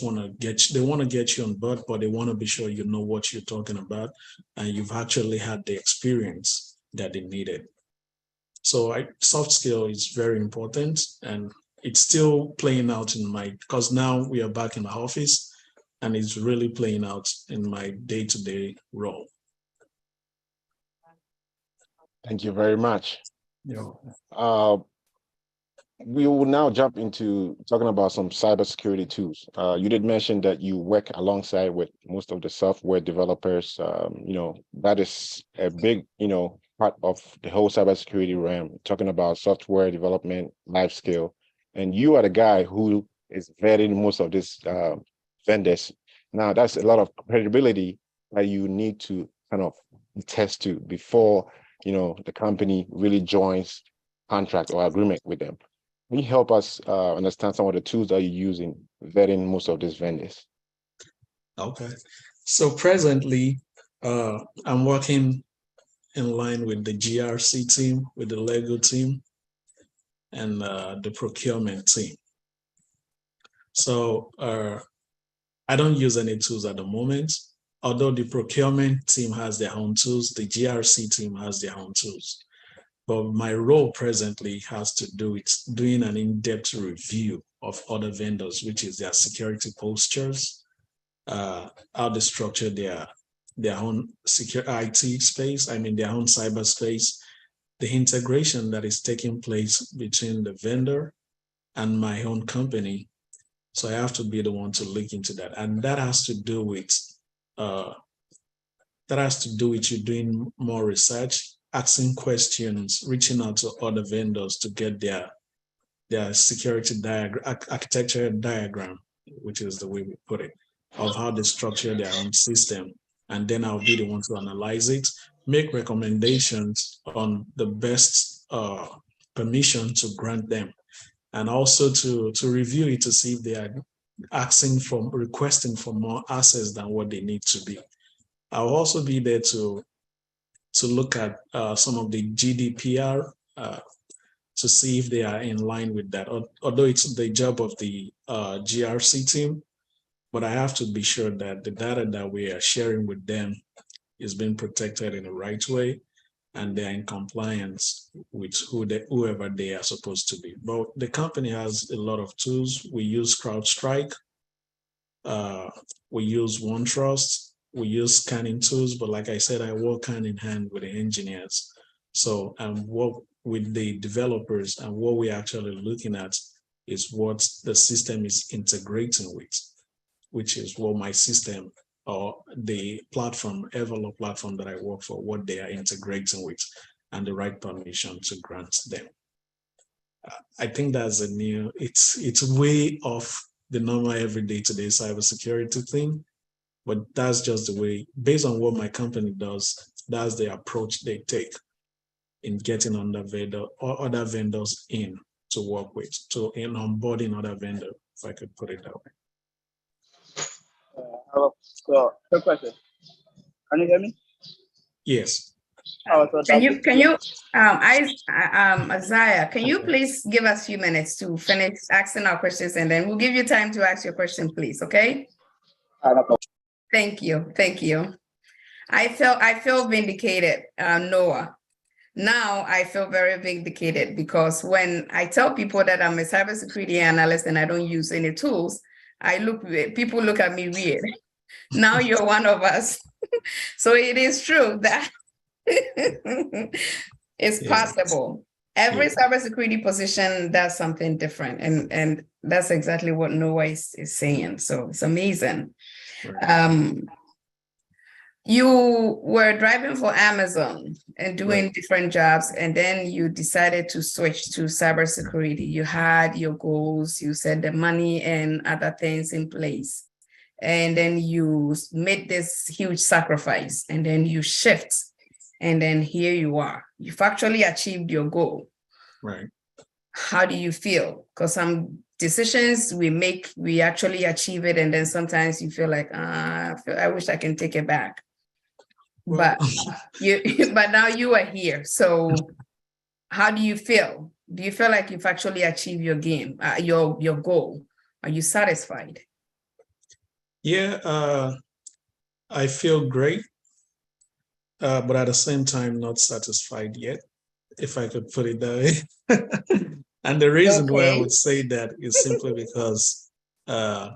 want to get you on board, but they want to be sure you know what you're talking about and you've actually had the experience that they needed. So soft skill is very important, and it's still playing out because now we are back in the office, and it's really playing out in my day-to-day role. Thank you very much. Yeah. We will now jump into talking about some cybersecurity tools. You did mention that you work alongside with most of the software developers. That is a big, part of the whole cybersecurity realm, talking about software development, life skill. And you are the guy who is vetting most of these vendors. Now, that's a lot of credibility that you need to kind of test to before, the company really joins contract or agreement with them. Can you help us understand some of the tools that you're using vetting most of these vendors? Okay. So presently, I'm working in line with the GRC team, with the Lego team, and the procurement team. So I don't use any tools at the moment. Although the procurement team has their own tools, the GRC team has their own tools. But my role presently has to do with doing an in-depth review of other vendors, which is their security postures, how they structure their own secure IT space, their own cyberspace, the integration that is taking place between the vendor and my own company. So I have to be the one to look into that. And that has to do with you doing more research, asking questions, reaching out to other vendors to get their security architecture diagram, which is the way we put it, of how they structure their own system. And then I'll be the one to analyze it, make recommendations on the best permission to grant them, and also to review it to see if they are requesting for more access than what they need to be. I'll also be there to look at some of the GDPR to see if they are in line with that. Although it's the job of the GRC team, but I have to be sure that the data that we are sharing with them is being protected in the right way, and they're in compliance with whoever they are supposed to be. But the company has a lot of tools. We use CrowdStrike, we use OneTrust, we use scanning tools, but like I said, I work hand in hand with the engineers. So I'm work with the developers, and what we're actually looking at is what the system is integrating with, which is what my system or the platform, Everlaw platform that I work for, what they are integrating with, and the right permission to grant them. I think that's it's way off the normal everyday today cybersecurity thing, but that's just the way, based on what my company does, that's the approach they take in getting under vendor or other vendors in to work with, in onboarding other vendor, if I could put it that way. Hello. So, quick question. Can you hear me? Yes. Isaiah, can you please give us a few minutes to finish asking our questions, and then we'll give you time to ask your question, please, okay? Thank you. I feel vindicated, Noah. Now I feel very vindicated, because when I tell people that I'm a cybersecurity analyst and I don't use any tools, people look at me weird. Now you're one of us. So it is true that it's possible. Every cybersecurity position does something different, and that's exactly what Noah is saying. So it's amazing. Right. You were driving for Amazon and doing different jobs, and then you decided to switch to cybersecurity. You had your goals, you set the money and other things in place, and then you made this huge sacrifice, and then you shift, and then here you are. You've actually achieved your goal. Right. How do you feel? Because some decisions we make, we actually achieve it, and then sometimes you feel like, I wish I can take it back. Well, But now you are here. So how do you feel? Do you feel like you've actually achieved your game, your goal? Are you satisfied? Yeah, I feel great, but at the same time, not satisfied yet, if I could put it that way. And the reason why I would say that is simply because, I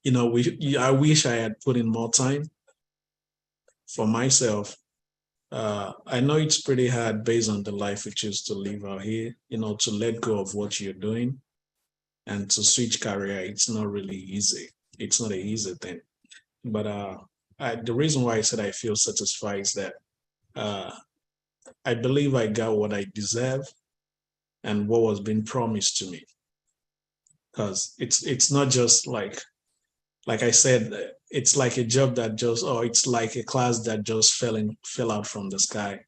wish I had put in more time for myself. I know it's pretty hard based on the life we choose to live out here, to let go of what you're doing and to switch career. It's not really easy. It's not an easy thing. But the reason why I said I feel satisfied is that I believe I got what I deserve and what was being promised to me. Because it's not just like I said, it's like a job that it's like a class that just fell out from the sky,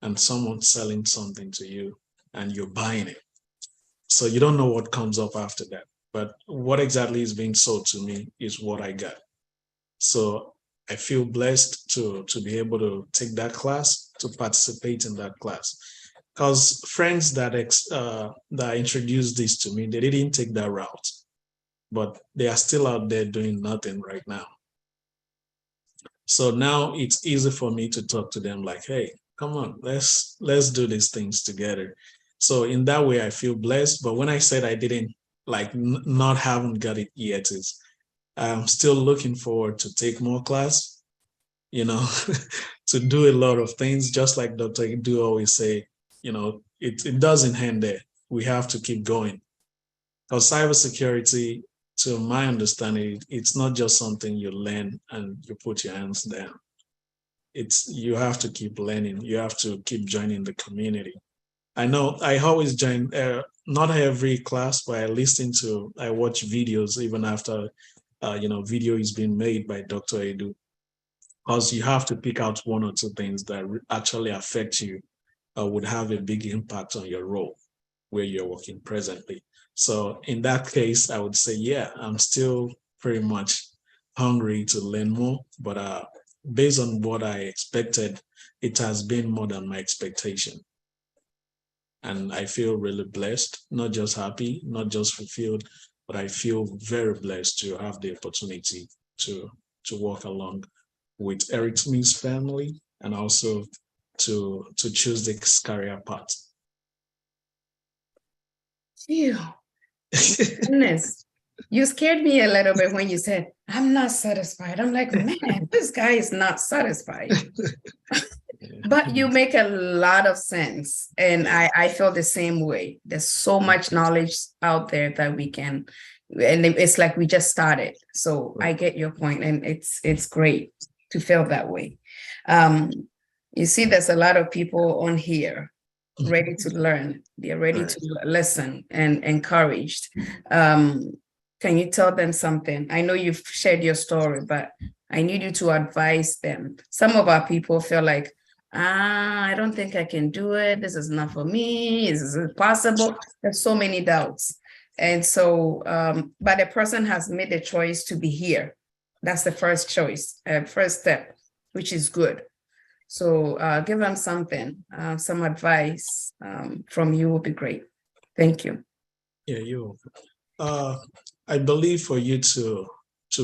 and someone's selling something to you and you're buying it. So you don't know what comes up after that. But what exactly is being sold to me is what I got. So I feel blessed to be able to take that class, to participate in that class. Because friends that introduced this to me, they didn't take that route, but they are still out there doing nothing right now. So now it's easy for me to talk to them like, hey, come on, let's do these things together. So in that way, I feel blessed. But when I said I didn't haven't got it yet, I'm still looking forward to take more class, to do a lot of things. Just like Dr. Idu always say, it doesn't end there. We have to keep going. Because cybersecurity, to my understanding, it's not just something you learn and you put your hands down. You have to keep learning. You have to keep joining the community. I know I always join, not every class, but I watch videos even after, video is being made by Dr. Edu, because you have to pick out one or two things that actually affect you, would have a big impact on your role where you're working presently. So in that case, I would say, yeah, I'm still pretty much hungry to learn more, but based on what I expected, it has been more than my expectation. And I feel really blessed, not just happy, not just fulfilled, but I feel very blessed to have the opportunity to walk along with Eretmis family and also to choose this career path. Phew. Goodness. You scared me a little bit when you said, I'm not satisfied. I'm like, man, this guy is not satisfied. But you make a lot of sense. And I feel the same way. There's so much knowledge out there that we can, and it's like we just started. So I get your point, and it's great to feel that way. You see, there's a lot of people on here ready to learn. They're ready to listen and encouraged. Can you tell them something? I know you've shared your story, but I need you to advise them. Some of our people feel like, I don't think I can do it. This is not for me. Is it possible? There's so many doubts. And so, but the person has made the choice to be here. That's the first choice, first step, which is good. So give them something, some advice from you will be great. Thank you. Yeah, you. I believe for you to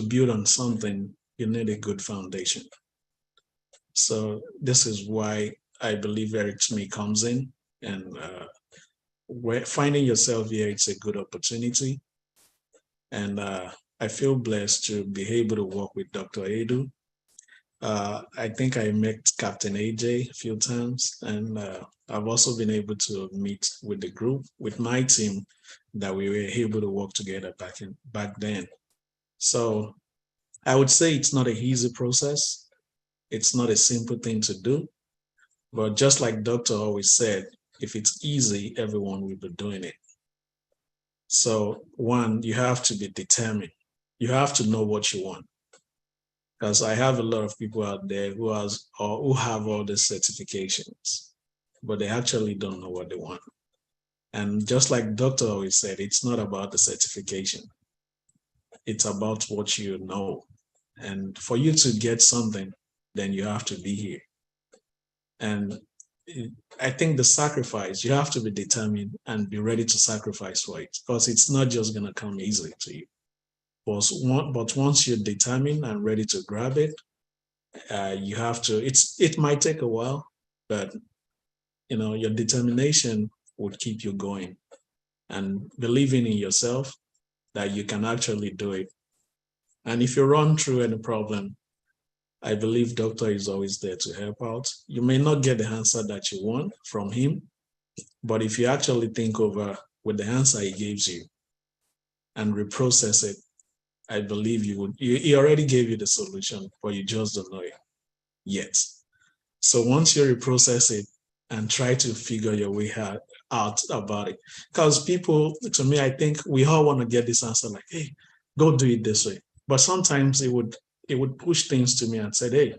build on something, you need a good foundation. So this is why I believe Eretmis comes in, and where finding yourself here, it's a good opportunity. And I feel blessed to be able to work with Dr. Edu. I think I met Captain AJ a few times, and I've also been able to meet with the group, with my team, that we were able to work together back then. So I would say it's not an easy process. It's not a simple thing to do, but just like Doctor always said, if it's easy, everyone will be doing it. So one, you have to be determined. You have to know what you want. Because I have a lot of people out there who have all the certifications, but they actually don't know what they want. And just like Doctor always said, it's not about the certification. It's about what you know. And for you to get something, then you have to be here. And I think the sacrifice, you have to be determined and be ready to sacrifice for it, because it's not just going to come easily to you. But once you're determined and ready to grab it, you have to, it might take a while, but your determination would keep you going, and believing in yourself that you can actually do it. And if you run through any problem, I believe Doctor is always there to help out. You may not get the answer that you want from him, but if you actually think over with the answer he gives you and reprocess it, I believe you would. He already gave you the solution, but you just don't know it yet. So once you reprocess it and try to figure your way out about it, because people, to me, I think we all want to get this answer like, hey, go do it this way. But sometimes it would push things to me and say, hey,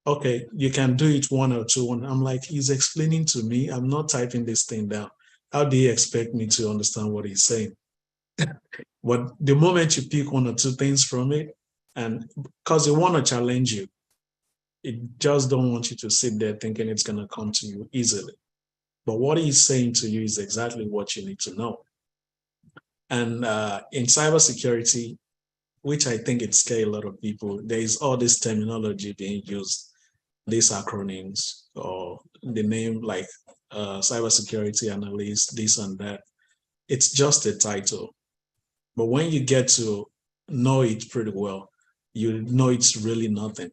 okay, you can do it 1 or 2. And I'm like, he's explaining to me. I'm not typing this thing down. How do you expect me to understand what he's saying? But the moment you pick 1 or 2 things from it, and because they want to challenge you, it just don't want you to sit there thinking it's going to come to you easily. But what he's saying to you is exactly what you need to know. And in cybersecurity, which I think it scares a lot of people, there is all this terminology being used, these acronyms, or the name like cybersecurity analyst, this and that. It's just a title. But when you get to know it pretty well, you know it's really nothing.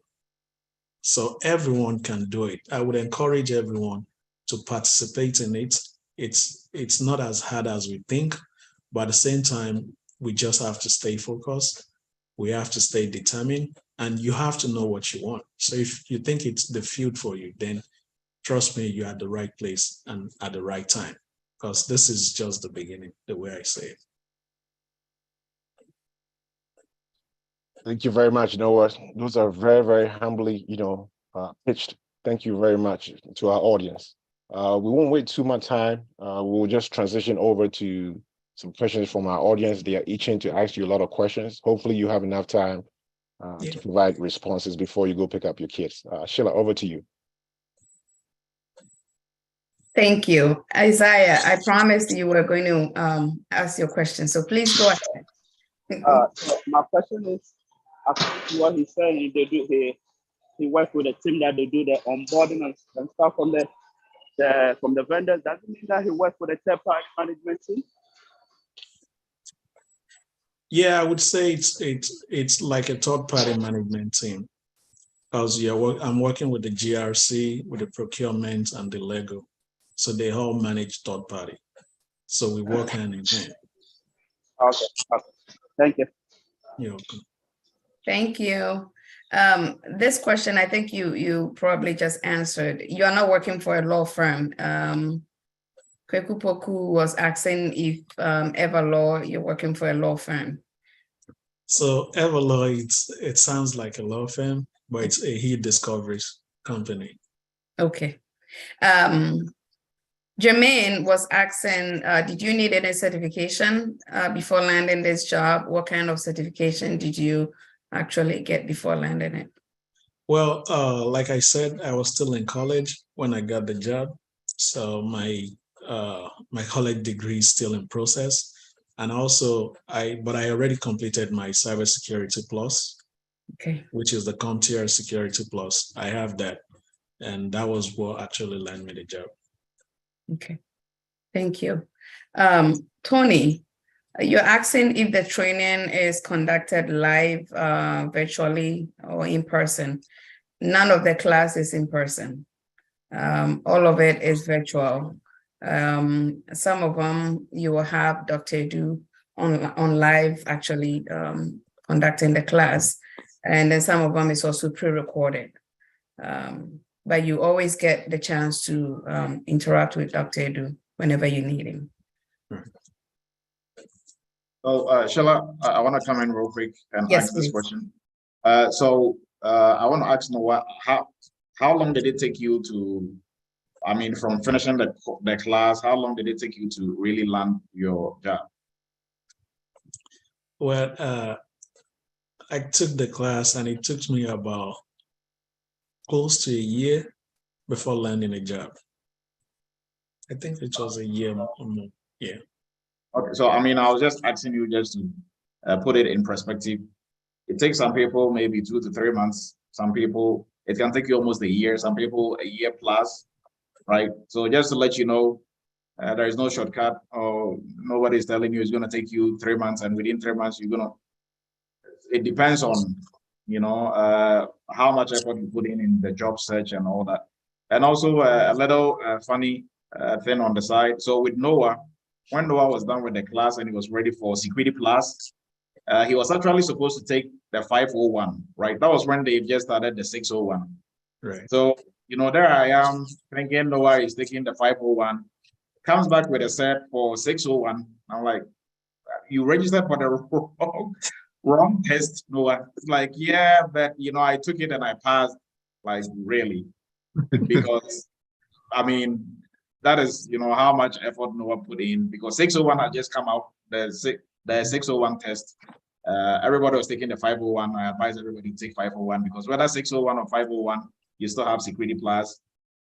So everyone can do it. I would encourage everyone to participate in it. It's not as hard as we think, but at the same time, we just have to stay focused. We have to stay determined, and you have to know what you want. So if you think it's the field for you, then trust me, you're at the right place and at the right time, because this is just the beginning, the way I say it. Thank you very much. You know what? Those are very, very humbly, pitched. Thank you very much to our audience. We won't wait too much time. We'll just transition over to some questions from our audience. They are itching to ask you a lot of questions. Hopefully you have enough time to provide responses before you go pick up your kids. Sheila, over to you. Thank you. Isaiah, I promised you were going to ask your question, so please go ahead. So my question is, according to what he's saying, he works with a team that they do the onboarding and stuff from the vendors. Does it mean that he works with a third-party management team? Yeah, I would say it's like a third-party management team, because I'm working with the GRC, with the procurement, and the Lego, so they all manage third party. So we work hand in hand. Okay. Thank you. You're welcome. Thank you. This question, I think you probably just answered. You are not working for a law firm. Kweku Poku was asking if Everlaw, you're working for a law firm. So Everlaw, it sounds like a law firm, but it's a heat discoveries company. Okay. Jermaine was asking, did you need any certification before landing this job? What kind of certification did you actually get before landing it? Well, like I said, I was still in college when I got the job. So my college degree is still in process. And also, I already completed my Cybersecurity Plus, okay, which is the CompTIA Security Plus. I have that. And that was what actually landed me the job. Okay, thank you. Tony, you're asking if the training is conducted live, virtually, or in person. None of the class is in person. All of it is virtual. Some of them you will have Dr. Edu on live actually conducting the class, and then some of them is also pre-recorded. But you always get the chance to interact with Dr. Edu whenever you need him. So, Sheila, I want to come in real quick and ask this question. So I want to ask Noah, how long did it take you to, I mean, from finishing the class, how long did it take you to really land your job? Well, I took the class and it took me about close to a year before landing a job. I think it was a year or more. Yeah. Okay, so I mean, I was just asking you just to put it in perspective. It takes some people maybe 2 to 3 months. Some people, it can take you almost a year. Some people a year plus, right? So just to let you know, there is no shortcut, or nobody's telling you it's going to take you 3 months, and within 3 months, it depends on, how much effort you put in the job search and all that. And also a little funny thing on the side. So with Noah, when Noah was done with the class and he was ready for Security Plus, he was actually supposed to take the 501, right? That was when they just started the 601. Right. So, there I am thinking Noah is taking the 501, comes back with a set for 601. I'm like, you registered for the wrong test, Noah. It's like, yeah, but I took it and I passed. Like, really? Because I mean, that is how much effort Noah put in, because 601 had just come out, the 601 test. Everybody was taking the 501. I advise everybody to take 501, because whether 601 or 501, you still have Security Plus.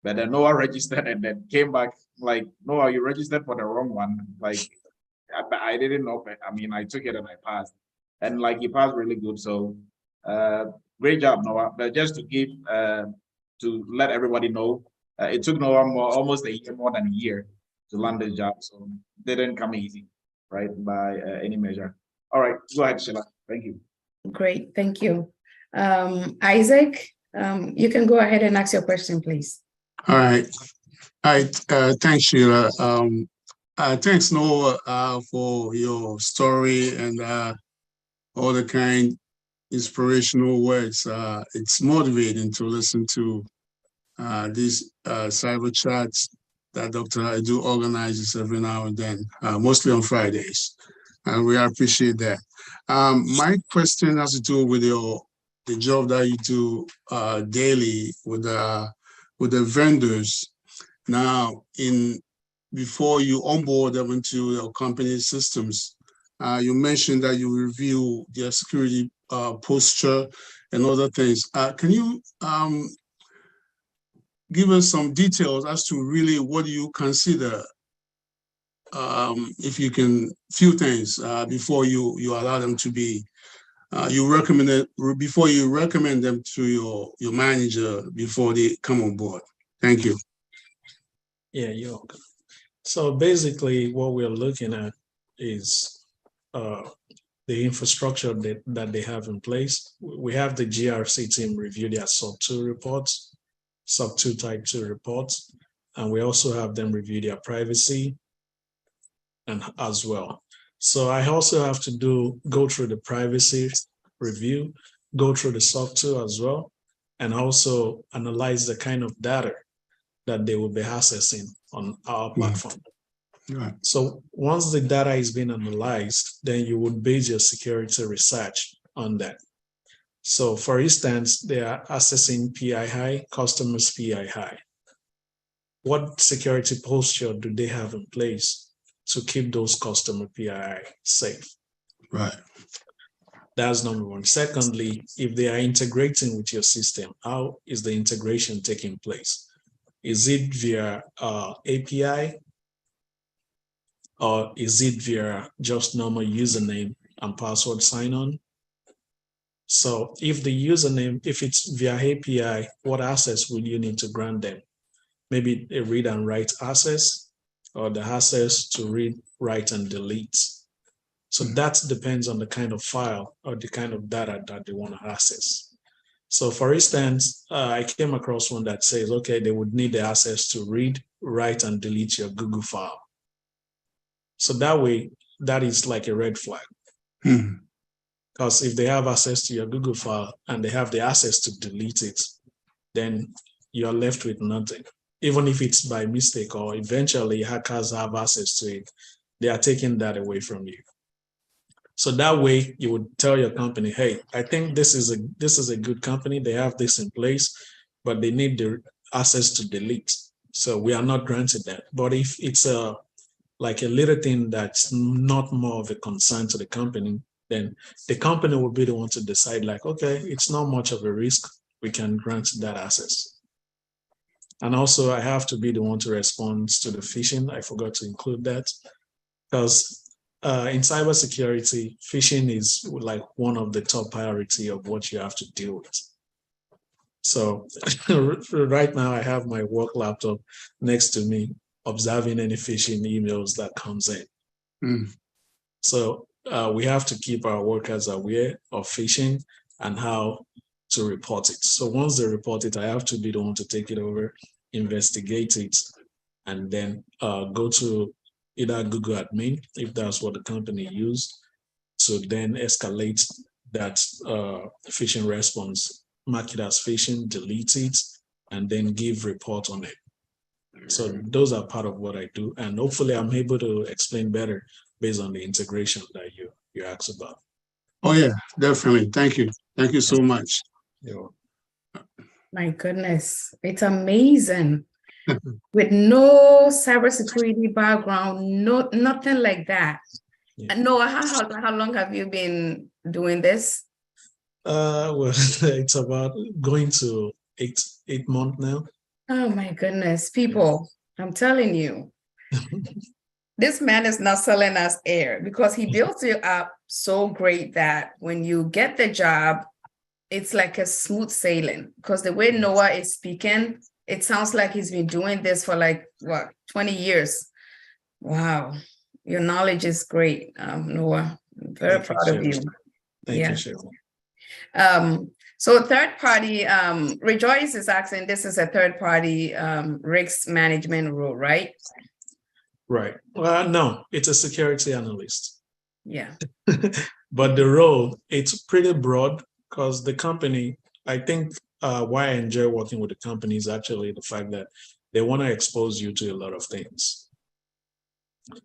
But then Noah registered and then came back like, Noah, you registered for the wrong one. Like, I didn't know. I mean, I took it and I passed, and like he passed really good. So great job, Noah. But just to give to let everybody know, it took Noah almost a year, more than a year, to land this job. So it didn't come easy, right, by any measure. All right, go ahead, Sheila. Thank you. Great, thank you. Isaac, you can go ahead and ask your question, please. All right. Thanks, Sheila. Thanks, Noah, for your story and all the kind inspirational words. It's motivating to listen to these cyber chats that Dr. Edu organizes every now and then, mostly on Fridays. And we appreciate that. My question has to do with the job that you do daily with the vendors. Now, in before you onboard them into your company's systems. You mentioned that you review their security posture and other things. Can you give us some details as to really what you consider, if you can, few things before you allow them to be, you recommend it before you recommend them to your manager before they come on board? Thank you. Yeah, you're welcome. So basically what we're looking at is the infrastructure that they have in place. We have the GRC team review their SOC 2 reports, SOC 2 type 2 reports, and we also have them review their privacy and as well. So I also have to go through the privacy review, go through the SOC 2 as well, and also analyze the kind of data that they will be accessing on our platform. Right. So once the data is being analyzed, then you would base your security research on that. So for instance, they are accessing PII, customers PII. What security posture do they have in place to keep those customer PII safe? Right. That's number one. Secondly, if they are integrating with your system, how is the integration taking place? Is it via API, or is it via just normal username and password sign-on? So if the username, if it's via API, what access will you need to grant them? Maybe a read and write access, or the access to read, write, and delete. So that depends on the kind of file or the kind of data that they want to access. So for instance, I came across one that says, okay, they would need the access to read, write, and delete your Google file. So that way, that is like a red flag. Because if they have access to your Google file and they have the access to delete it, then you're left with nothing. Even if it's by mistake or eventually hackers have access to it, they are taking that away from you. So that way you would tell your company, hey, I think this is a good company. They have this in place, but they need the access to delete. So we are not granted that. But if it's like a little thing that's not more of a concern to the company, then the company will be the one to decide like, okay, it's not much of a risk. We can grant that access. And also I have to be the one to respond to the phishing. I forgot to include that because in cybersecurity, phishing is like one of the top priority of what you have to deal with. So right now I have my work laptop next to me, observing any phishing emails that comes in. So we have to keep our workers aware of phishing and how to report it. So once they report it, I have to be the one to take it over, investigate it, and then go to either Google admin, if that's what the company used, to then escalate that phishing response, mark it as phishing, delete it, and then give report on it. So those are part of what I do. And hopefully I'm able to explain better based on the integration that you asked about. Oh yeah, definitely. Thank you. Thank you so much. My goodness, it's amazing. With no cybersecurity background, nothing like that. Yeah. Noah, how long have you been doing this? Well, it's about going to eight months now. Oh my goodness, people, I'm telling you, this man is not selling us air because he built it up so great that when you get the job, it's like a smooth sailing because the way Noah is speaking, it sounds like he's been doing this for like, what, 20 years. Wow. Your knowledge is great, Noah. I'm very proud of you. Thank you, Cheryl. So third party, Rejoice is asking, this is a third party risk management role, right? Right. Well, no, it's a security analyst. Yeah. But the role, it's pretty broad because the company, I think why I enjoy working with the company is actually the fact that they want to expose you to a lot of things.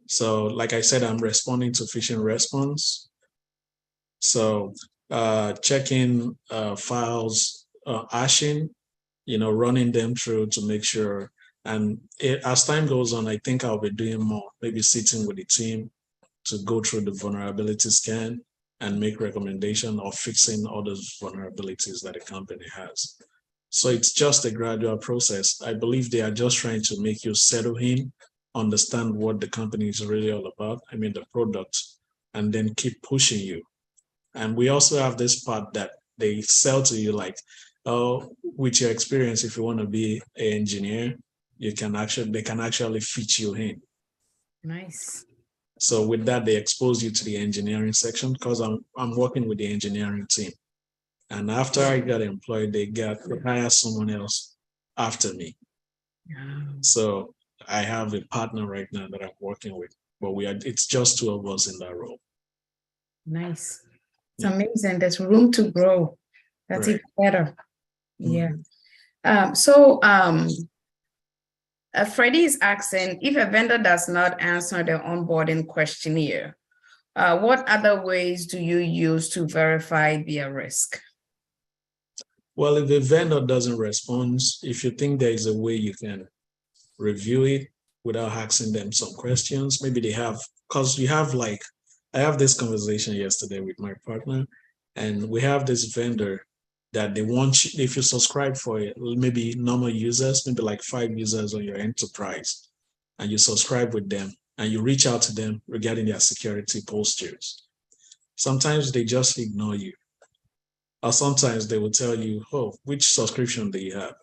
So like I said, I'm responding to phishing response. So checking files, hashing, running them through to make sure And as time goes on, I think I'll be doing more, maybe sitting with the team to go through the vulnerability scan and make recommendation of fixing all those vulnerabilities that the company has. So it's just a gradual process. I believe they are just trying to make you settle in, understand what the company is really all about, I mean the product, and then keep pushing you. And we also have this part that they sell to you like, oh, with your experience, if you want to be an engineer, they can actually fit you in. Nice. So with that, they expose you to the engineering section because I'm working with the engineering team. And after I got employed, they hire someone else after me. So I have a partner right now that I'm working with, but it's just two of us in that role. Nice. It's amazing. There's room to grow. That's even better. Yeah. Freddie is asking, if a vendor does not answer the onboarding questionnaire, what other ways do you use to verify their risk? Well, if the vendor doesn't respond, if you think there is a way you can review it without asking them some questions, maybe they have, because you have like, I have this conversation yesterday with my partner, and we have this vendor that they want you, if you subscribe for it, maybe normal users, maybe like 5 users on your enterprise, and you subscribe with them and you reach out to them regarding their security postures. Sometimes they just ignore you. Or sometimes they will tell you, oh, which subscription do you have?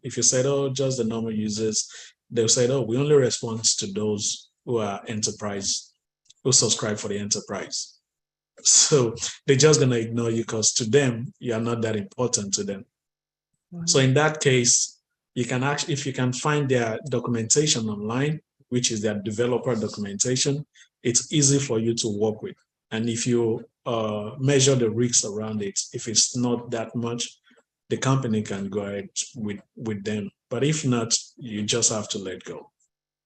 If you said, oh, just the normal users, they'll say, oh, we only respond to those who are enterprise, who subscribe for the enterprise. So they're just going to ignore you because to them, you are not that important to them. So in that case, you can actually, if you can find their documentation online, which is their developer documentation, it's easy for you to work with. And if you measure the risks around it, if it's not that much, the company can go ahead with them. But if not, you just have to let go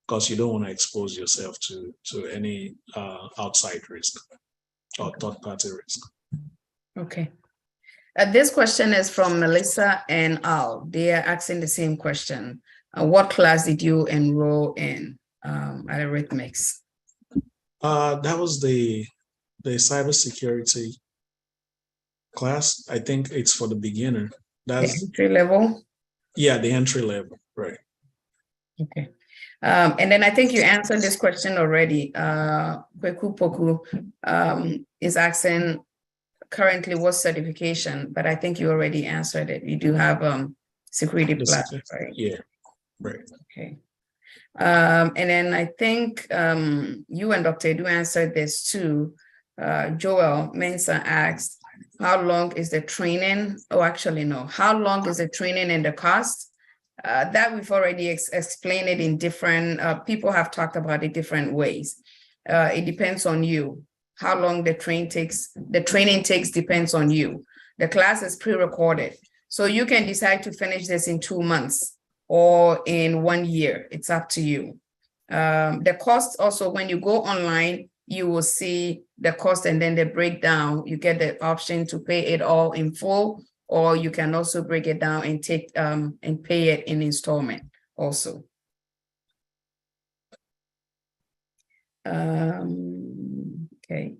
because you don't want to expose yourself to any outside risk or third-party risk. Okay. This question is from Melissa and Al. They are asking the same question. What class did you enroll in at Eretmis? That was the cybersecurity class. I think it's for the beginner. That's the entry level? Yeah, the entry level, right. Okay. And then I think you answered this question already. Kweku Poku is asking currently what certification, but I think you already answered it. You do have Security Plus, right? Yeah, right. Okay. And then I think you and Dr. Edu answered this too. Joel Mensah asked, how long is the training? Oh, actually, no. How long is the training and the cost? That we've already explained it in different, people have talked about it different ways. It depends on you. How long the training takes depends on you. The class is pre-recorded. So you can decide to finish this in 2 months or in 1 year. It's up to you. The cost also, when you go online, you will see the cost and then the breakdown. You get the option to pay it all in full, or you can also break it down and take and pay it in installment also. Okay.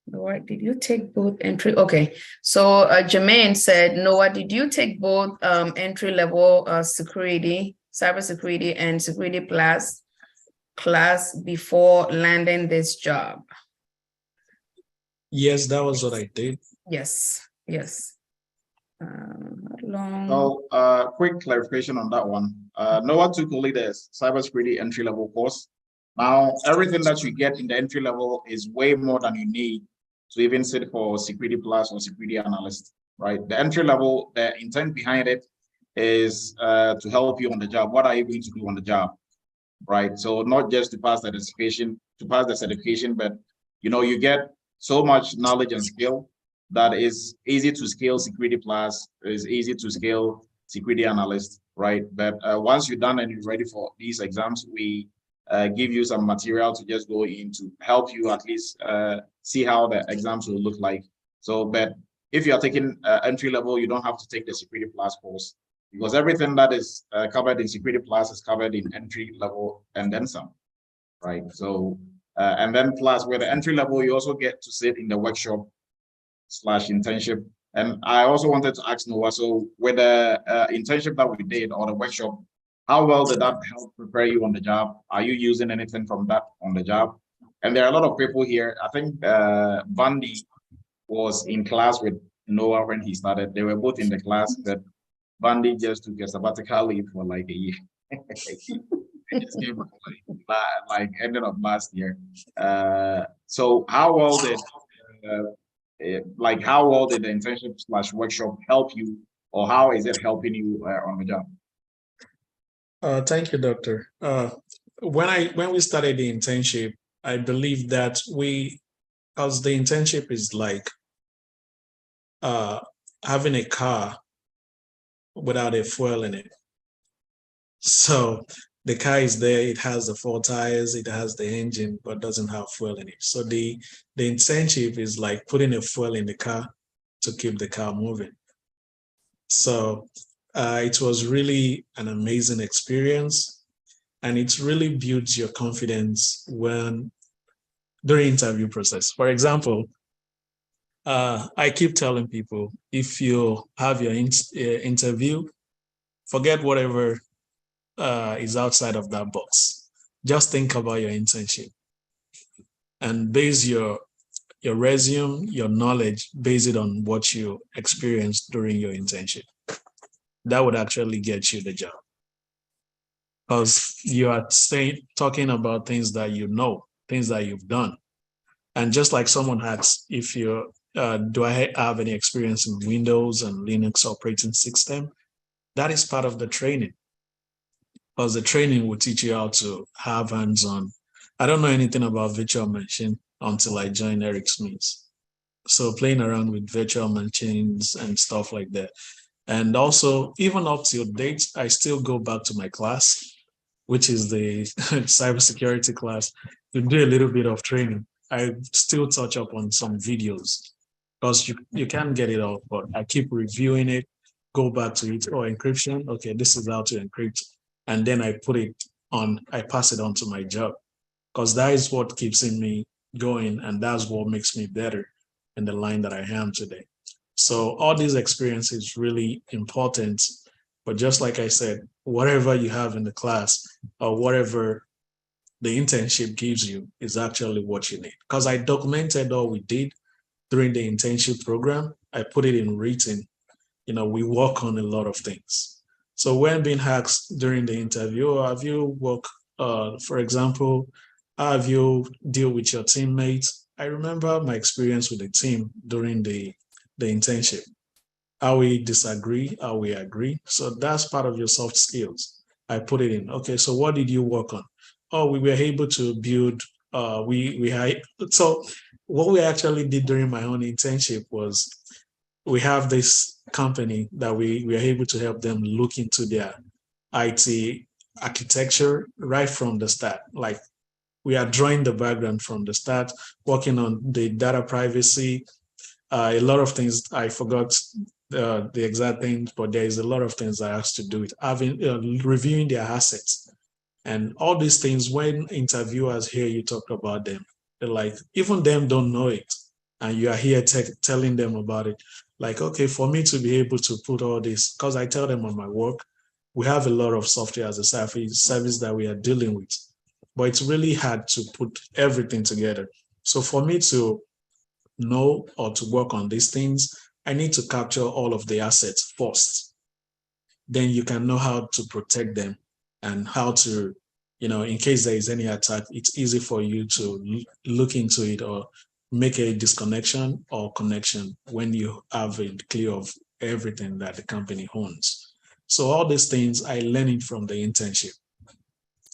Noah, did you take both entry? Okay. So Jermaine said, Noah, did you take both entry level security, cybersecurity and security plus class before landing this job? Yes, that was what I did. Yes, yes. So, quick clarification on that one. Noah took only the cybersecurity entry level course. Now, everything that you get in the entry level is way more than you need to even sit for security plus or security analyst, right? The entry level, the intent behind it is to help you on the job. What are you going to do on the job, right? So not just to pass the certification, but you get so much knowledge and skill that is easy to scale security plus, is easy to scale security analyst, right? But once you're done and you're ready for these exams, we give you some material to just go in to help you at least see how the exams will look like. So, but if you are taking entry level, you don't have to take the security plus course. because everything that is covered in Security Plus is covered in entry level and then some, right? So, and then plus with the entry level, you also get to sit in the workshop / internship. And I also wanted to ask Noah, so with the internship that we did or the workshop, how well did that help prepare you on the job? Are you using anything from that on the job? And there are a lot of people here. I think Vandy was in class with Noah when he started. They were both in the class, but Vandy just took a sabbatical leave for like a year. Just came like ending of last year. So how well did how well did the internship / workshop help you, or how is it helping you on the job? Thank you, Doctor. When we started the internship, I believe that because the internship is like having a car without a fuel in it. So the car is there, it has the 4 tires, it has the engine, but doesn't have fuel in it. So the internship is like putting a fuel in the car to keep the car moving. So it was really an amazing experience, and it really builds your confidence during interview process. For example, I keep telling people, if you have your interview, forget whatever is outside of that box. Just think about your internship and base your resume, your knowledge, base it on what you experienced during your internship. That would actually get you the job, because you are talking about things that you know, things that you've done. And just like someone asks, if you do I have any experience in Windows and Linux operating system? That is part of the training, because the training will teach you how to have hands-on. I don't know anything about virtual machine until I joined Eretmis. So playing around with virtual machines and stuff like that. And also, even up till date, I still go back to my class, which is the cybersecurity class, to do a little bit of training. I still touch up on some videos, because you can't get it all, but I keep reviewing it, go back to it. Oh, encryption. Okay, this is how to encrypt. And then I pass it on to my job, because that is what keeps me going, and that's what makes me better in the line that I am today. So all these experience is really important. But just like I said, whatever you have in the class or whatever the internship gives you is actually what you need. Because I documented all we did during the internship program. I put it in written. We work on a lot of things. So when being asked during the interview, have you worked, for example, how have you deal with your teammates? I remember my experience with the team during the internship, how we disagree, how we agree. So that's part of your soft skills. I put it in. Okay, so what did you work on? Oh, we were able to build, so what we actually did during my own internship was, we have this company that we are able to help them look into their IT architecture right from the start. Like, we are drawing the background from the start, working on the data privacy, a lot of things. I forgot the exact things, but there is a lot of things that has to do with reviewing their assets. And all these things, when interviewers hear you talk about them, they're like, even them don't know it. And you are here telling them about it. Like, okay, for me to be able to put all this, because I tell them on my work, we have a lot of software as a service that we are dealing with, but it's really hard to put everything together. So for me to know or to work on these things, I need to capture all of the assets first. Then you can know how to protect them and how to, in case there is any attack, it's easy for you to look into it or make a disconnection or connection when you have a clear of everything that the company owns. So all these things I learned from the internship,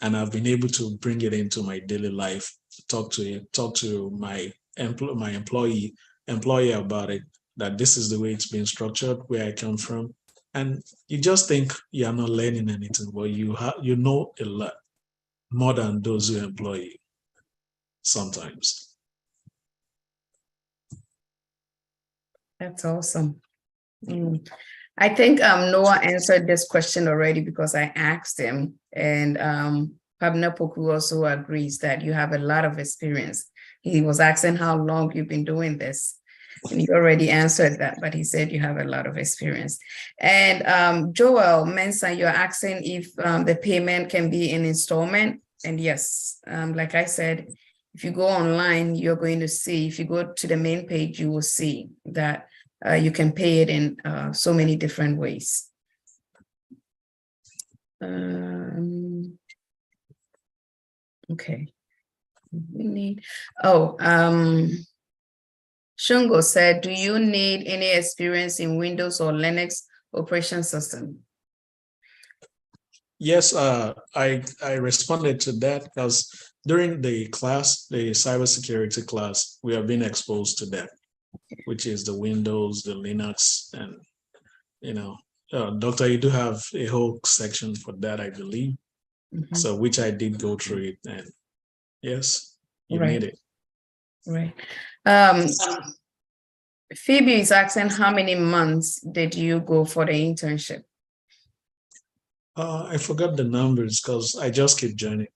and I've been able to bring it into my daily life, talk to my employer about it, that this is the way it's been structured, where I come from. And you just think you're not learning anything, but you know a lot more than those who employ you sometimes. That's awesome. I think Noah answered this question already because I asked him, and Pabna Poku also agrees that you have a lot of experience. He was asking how long you've been doing this, and you already answered that, but he said you have a lot of experience. And Joel Mensah, you're asking if the payment can be in installment, and yes, like I said, if you go online, you're going to see, if you go to the main page, you will see that you can pay it in so many different ways. Okay. We need, Shungo said, do you need any experience in Windows or Linux operation system? Yes, I responded to that because during the class, the cybersecurity class, we have been exposed to that, which is the Windows, the Linux, and Doctor, you do have a whole section for that, I believe. So which I did go through it, and yes, you need it. Right. Phoebe is asking, how many months did you go for the internship? I forgot the numbers because I just keep joining.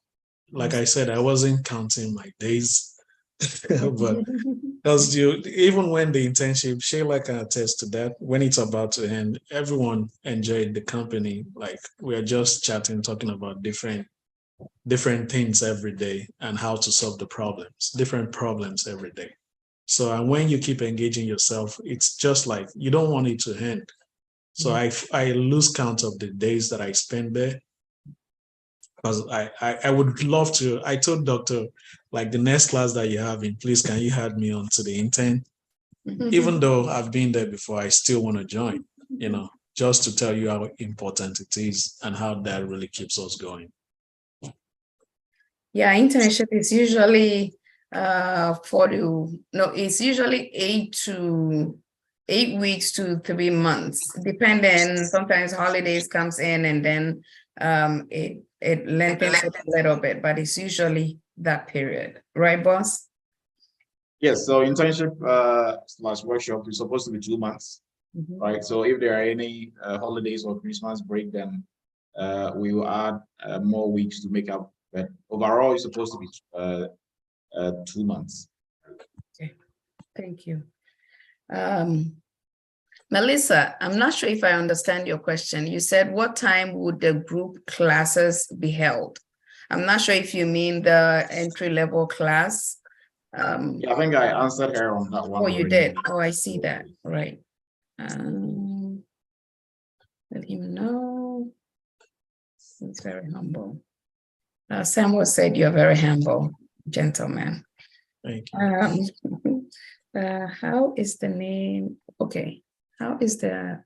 Like I said, I wasn't counting my days, but because even when the internship, Sheila can attest to that, when it's about to end, everyone enjoyed the company. Like we are just chatting, talking about different things every day and how to solve the problems, different problems every day. So, and when you keep engaging yourself, it's just like you don't want it to end. So I lose count of the days that I spend there, because I would love to. I told Doctor, like the next class that you're having, please can you add me on to the intern? Even though I've been there before, I still want to join, just to tell you how important it is and how that really keeps us going. Yeah, internship is usually it's usually 8 weeks to 3 months, depending. Sometimes holidays comes in and then it lengthens it a little bit, but it's usually that period, right, boss? Yes, so internship / workshop is supposed to be 2 months, right? So if there are any holidays or Christmas break, then we will add more weeks to make up. But overall, it's supposed to be 2 months. Okay, thank you. Melissa, I'm not sure if I understand your question. You said, what time would the group classes be held? I'm not sure if you mean the entry-level class. Yeah, I think I answered her on that one. Oh, you did. Oh, I see that. Right. Let him know. He's very humble. Samuel said you're very humble, gentleman. Thank you. How is the name? Okay. How is the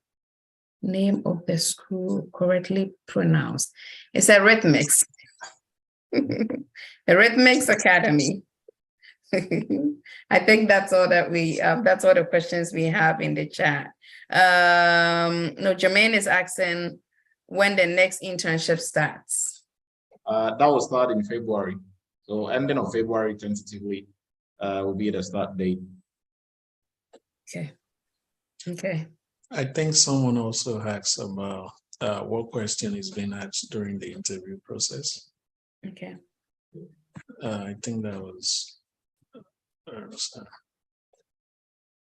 name of the school correctly pronounced? It's Eretmis. Eretmis Academy. I think that's all that that's all the questions we have in the chat. No, Jermaine is asking when the next internship starts. That will start in February. So ending of February tentatively will be the start date. Okay. Okay. I think someone also asked about what question is being asked during the interview process. Okay. I think that was.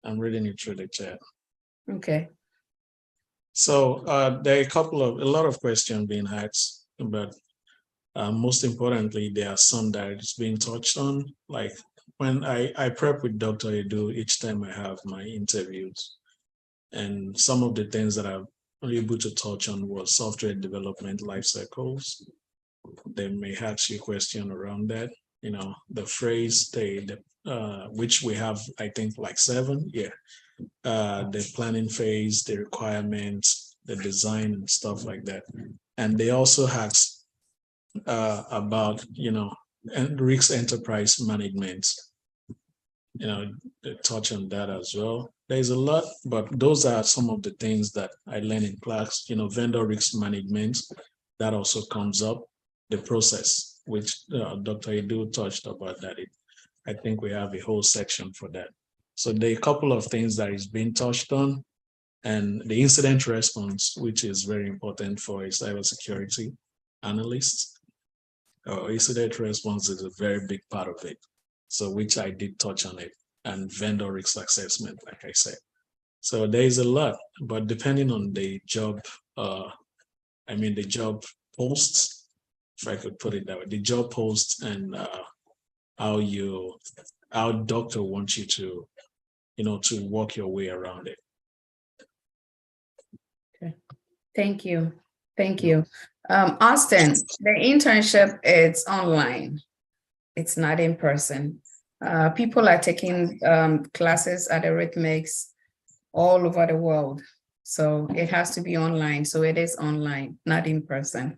I'm reading it through the chat. Okay. So there are a lot of questions being asked, but most importantly, there are some that is being touched on. Like when I prep with Dr. Edu each time I have my interviews, and some of the things that I'm able to touch on was software development life cycles. They may ask you a question around that. The phrase which we have, I think, like 7. Yeah. The planning phase, the requirements, the design and stuff like that. And they also ask about, risk enterprise management. They touch on that as well. There's a lot, but those are some of the things that I learned in class. Vendor risk management, that also comes up. The process, which Dr. Edu touched about that. I think we have a whole section for that. So there are a couple of things that is being touched on, and the incident response, which is very important for a cybersecurity analyst. Incident response is a very big part of it. So which I did touch on it, and vendor risk assessment, like I said. So there is a lot, but depending on the job, the job posts, if I could put it that way, the job post and how doctor wants you to, to walk your way around it. Okay. Thank you. Thank you. Austin, the internship is online. It's not in person. People are taking classes at Eretmis all over the world. So it has to be online. So it is online, not in person.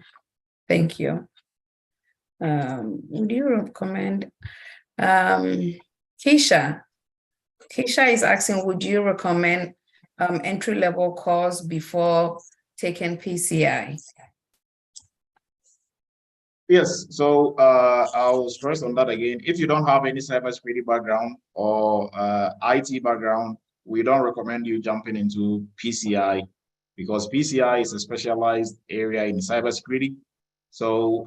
Thank you. Would you recommend, Keisha is asking, would you recommend entry-level course before taking PCI? Yes, so I'll stress on that again. If you don't have any cybersecurity background or IT background, we don't recommend you jumping into PCI because PCI is a specialized area in cybersecurity. So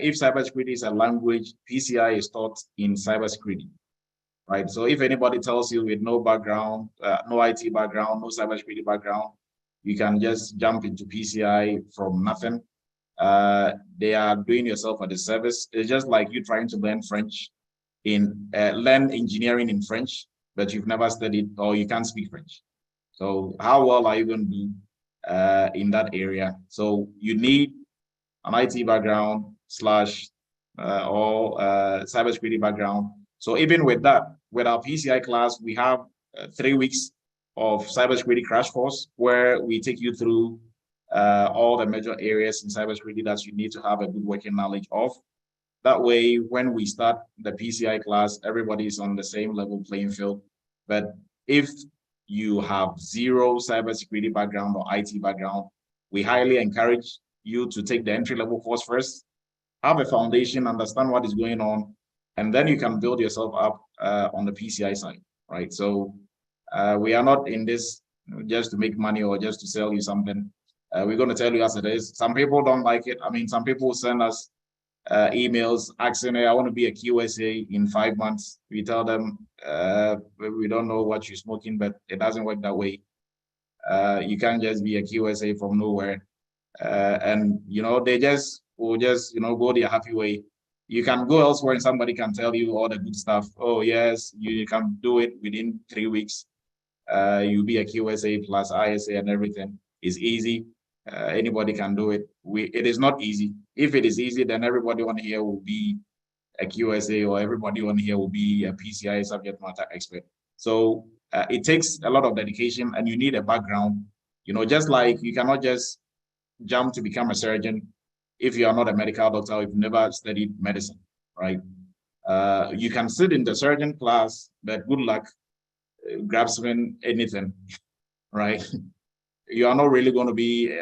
if cybersecurity is a language, PCI is taught in cybersecurity, right? So if anybody tells you with no background, no IT background, no cybersecurity background, you can just jump into PCI from nothing. They are doing yourself a disservice. It's just like you trying to learn French learn engineering in French, but you've never studied or you can't speak French. So how well are you going to do in that area? So you need an IT background or cybersecurity background. So even with that, with our PCI class, we have 3 weeks of cybersecurity crash course where we take you through all the major areas in cybersecurity that you need to have a good working knowledge of. That way, when we start the PCI class, everybody is on the same level playing field. But if you have zero cybersecurity background or IT background, we highly encourage you to take the entry-level course first, have a foundation, understand what is going on, and then you can build yourself up on the PCI side, right? So we are not in this just to make money or just to sell you something. We're going to tell you as it is. Some people don't like it. I mean, some people send us emails asking, hey, I want to be a QSA in 5 months. We tell them, we don't know what you're smoking, but it doesn't work that way. You can't just be a QSA from nowhere. And, they will just go their happy way. You can go elsewhere and somebody can tell you all the good stuff. Oh, yes, you can do it within 3 weeks. You'll be a QSA plus ISA and everything. It's easy. Anybody can do it. It is not easy. If it is easy, then everybody on here will be a QSA or everybody on here will be a PCI subject matter expert. So it takes a lot of dedication and you need a background. Just like you cannot just jump to become a surgeon if you are not a medical doctor, if you've never studied medicine, right? You can sit in the surgeon class, but good luck, grabsman, anything, right? You are not really going to be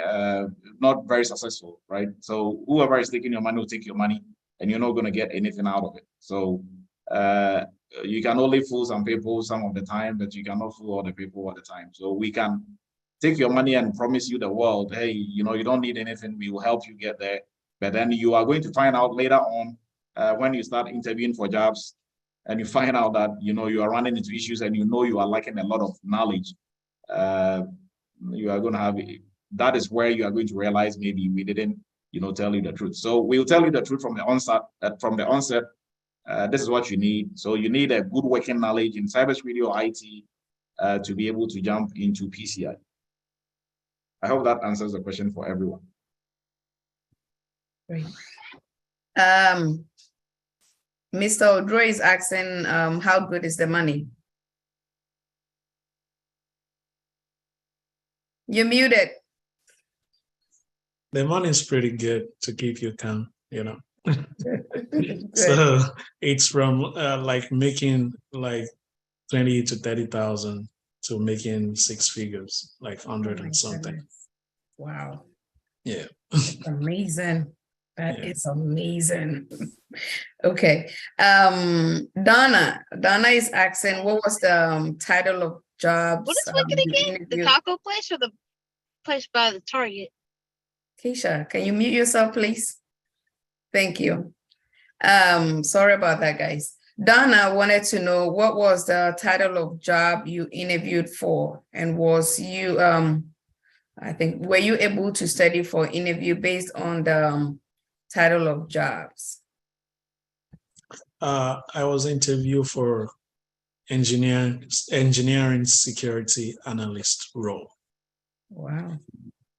not very successful, right? So whoever is taking your money will take your money and you're not going to get anything out of it. So you can only fool some people some of the time, but you cannot fool all the people all the time. So we can take your money and promise you the world, hey, you don't need anything, we will help you get there. But then you are going to find out later on when you start interviewing for jobs and you find out that, you are running into issues and you are lacking a lot of knowledge. You are going to have, that is where you are going to realize maybe we didn't, tell you the truth. So we'll tell you the truth from the onset. This is what you need. So you need a good working knowledge in cybersecurity or IT to be able to jump into PCI. I hope that answers the question for everyone. Great. Mr. Odro is asking, how good is the money? You're muted. The money is pretty good to keep you calm, So it's from like making like 20 to 30,000 to making 6 figures, like 100 and something. Goodness. Wow. Yeah. Amazing. That is amazing. Okay. Donna is asking, what was the title of jobs. What is Wicked you again? The interviewed? taco place or the place by the Target? Keisha, can you mute yourself, please? Thank you. Sorry about that, guys. Donna wanted to know what was the title of job you interviewed for, and was you, I think, were you able to study for interview based on the title of jobs? I was interviewed for engineering security analyst role. Wow.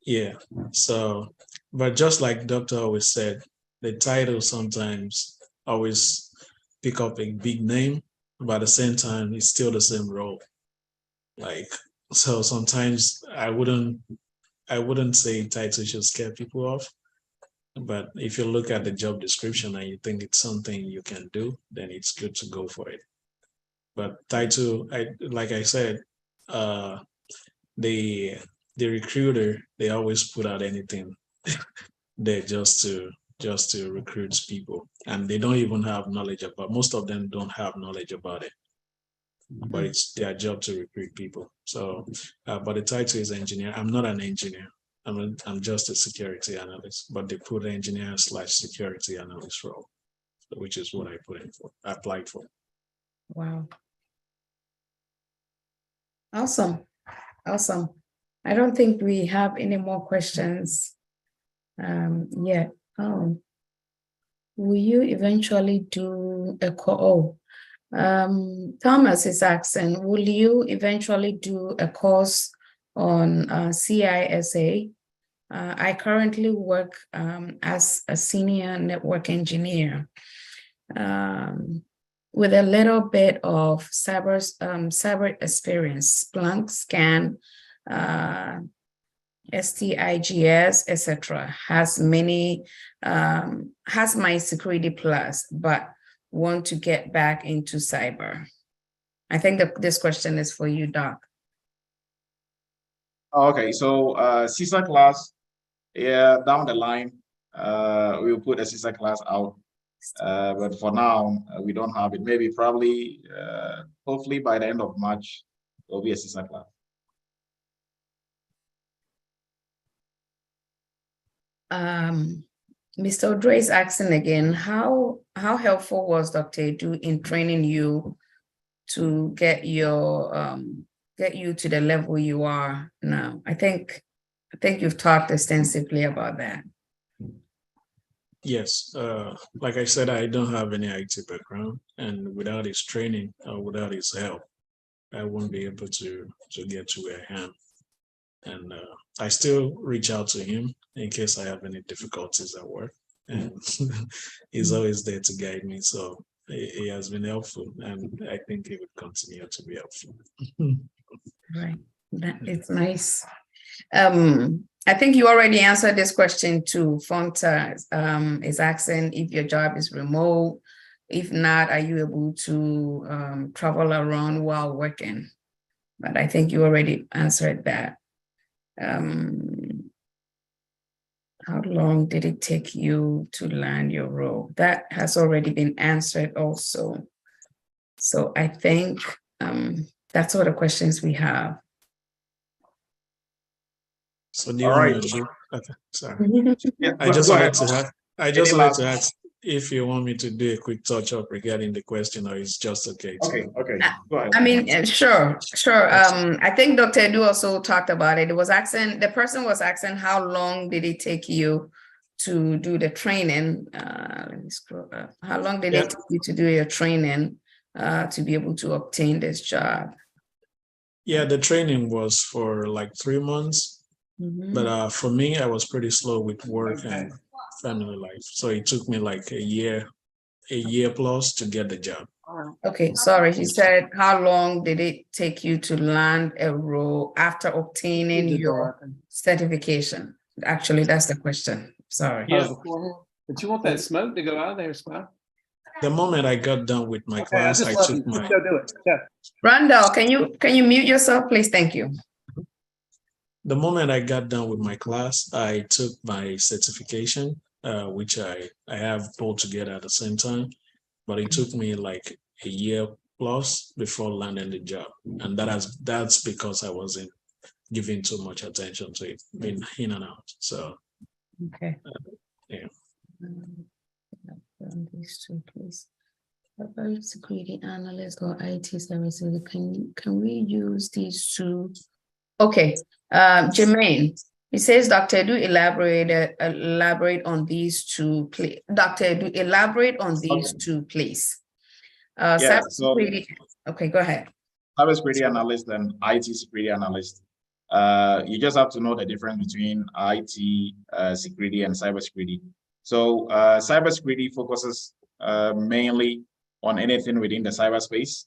Yeah. So, but just like Doctor always said, the title sometimes always pick up a big name, but at the same time, it's still the same role. Like, so sometimes I wouldn't say title should scare people off. But if you look at the job description and you think it's something you can do, then it's good to go for it. But title, like I said, the recruiter, they always put out anything there just to recruit people, and they don't even have knowledge about. Most of them don't have knowledge about it, but it's their job to recruit people. So, but the title is engineer. I'm not an engineer. I'm just a security analyst, but they put engineer/security analyst role, which is what I applied for. Wow. Awesome. Awesome. I don't think we have any more questions yet. Will you eventually do a call? Thomas is asking, will you eventually do a course on CISA? I currently work as a senior network engineer with a little bit of cyber experience, Splunk, Scan, STIGS, etc. Has my security plus, but want to get back into cyber. I think that this question is for you, Doc. Okay, so CISA class, yeah, down the line, we'll put a CISA class out. But for now, we don't have it. Maybe probably, hopefully by the end of March, there'll be a CISA class. Mr. Odre is asking again, how helpful was Dr. Edu in training you to get you to the level you are now? I think you've talked extensively about that. Yes, like I said, I don't have any IT background, and without his training or without his help, I won't be able to get to where I am. And I still reach out to him in case I have any difficulties at work, and he's always there to guide me. So he has been helpful, and I think he would continue to be helpful. Right, it's nice. I think you already answered this question too. Fonta is asking if your job is remote. If not, are you able to travel around while working? But I think you already answered that. How long did it take you to land your role? That has already been answered also. So I think that's all the questions we have. So do you want me to okay, sorry. Yeah, I just wanted to ask if you want me to do a quick touch up regarding the question, or it's just okay. Okay, go ahead. I mean, sure. I think Dr. Edu also talked about it. The person was asking how long did it take you to do the training? Let me scroll up. How long did it take you to do your training to be able to obtain this job? Yeah, the training was for like 3 months. But for me, I was pretty slow with work and family life. So it took me like a year plus to get the job. Okay, sorry. He said, how long did it take you to land a role after obtaining your certification? Actually, that's the question. Sorry. Yeah. But you want that smoke to go out of there, Scott? The moment I got done with my class, I took my... Go do it. Yeah. Randall, can you mute yourself, please? Thank you. The moment I got done with my class, I took my certification, which I have pulled together at the same time, but it took me like a year plus before landing the job. And that's because I wasn't giving too much attention to it, being in and out. So Okay. Yeah. These two, please. Security analyst or IT services. Can we use these two? Okay. Jermaine, it says, Dr. Do elaborate on these two, please. Dr. Do elaborate on these two, please. Yeah, so okay, go ahead. Cybersecurity analyst and IT security analyst. You just have to know the difference between IT security and cybersecurity. So cybersecurity focuses mainly on anything within the cyberspace,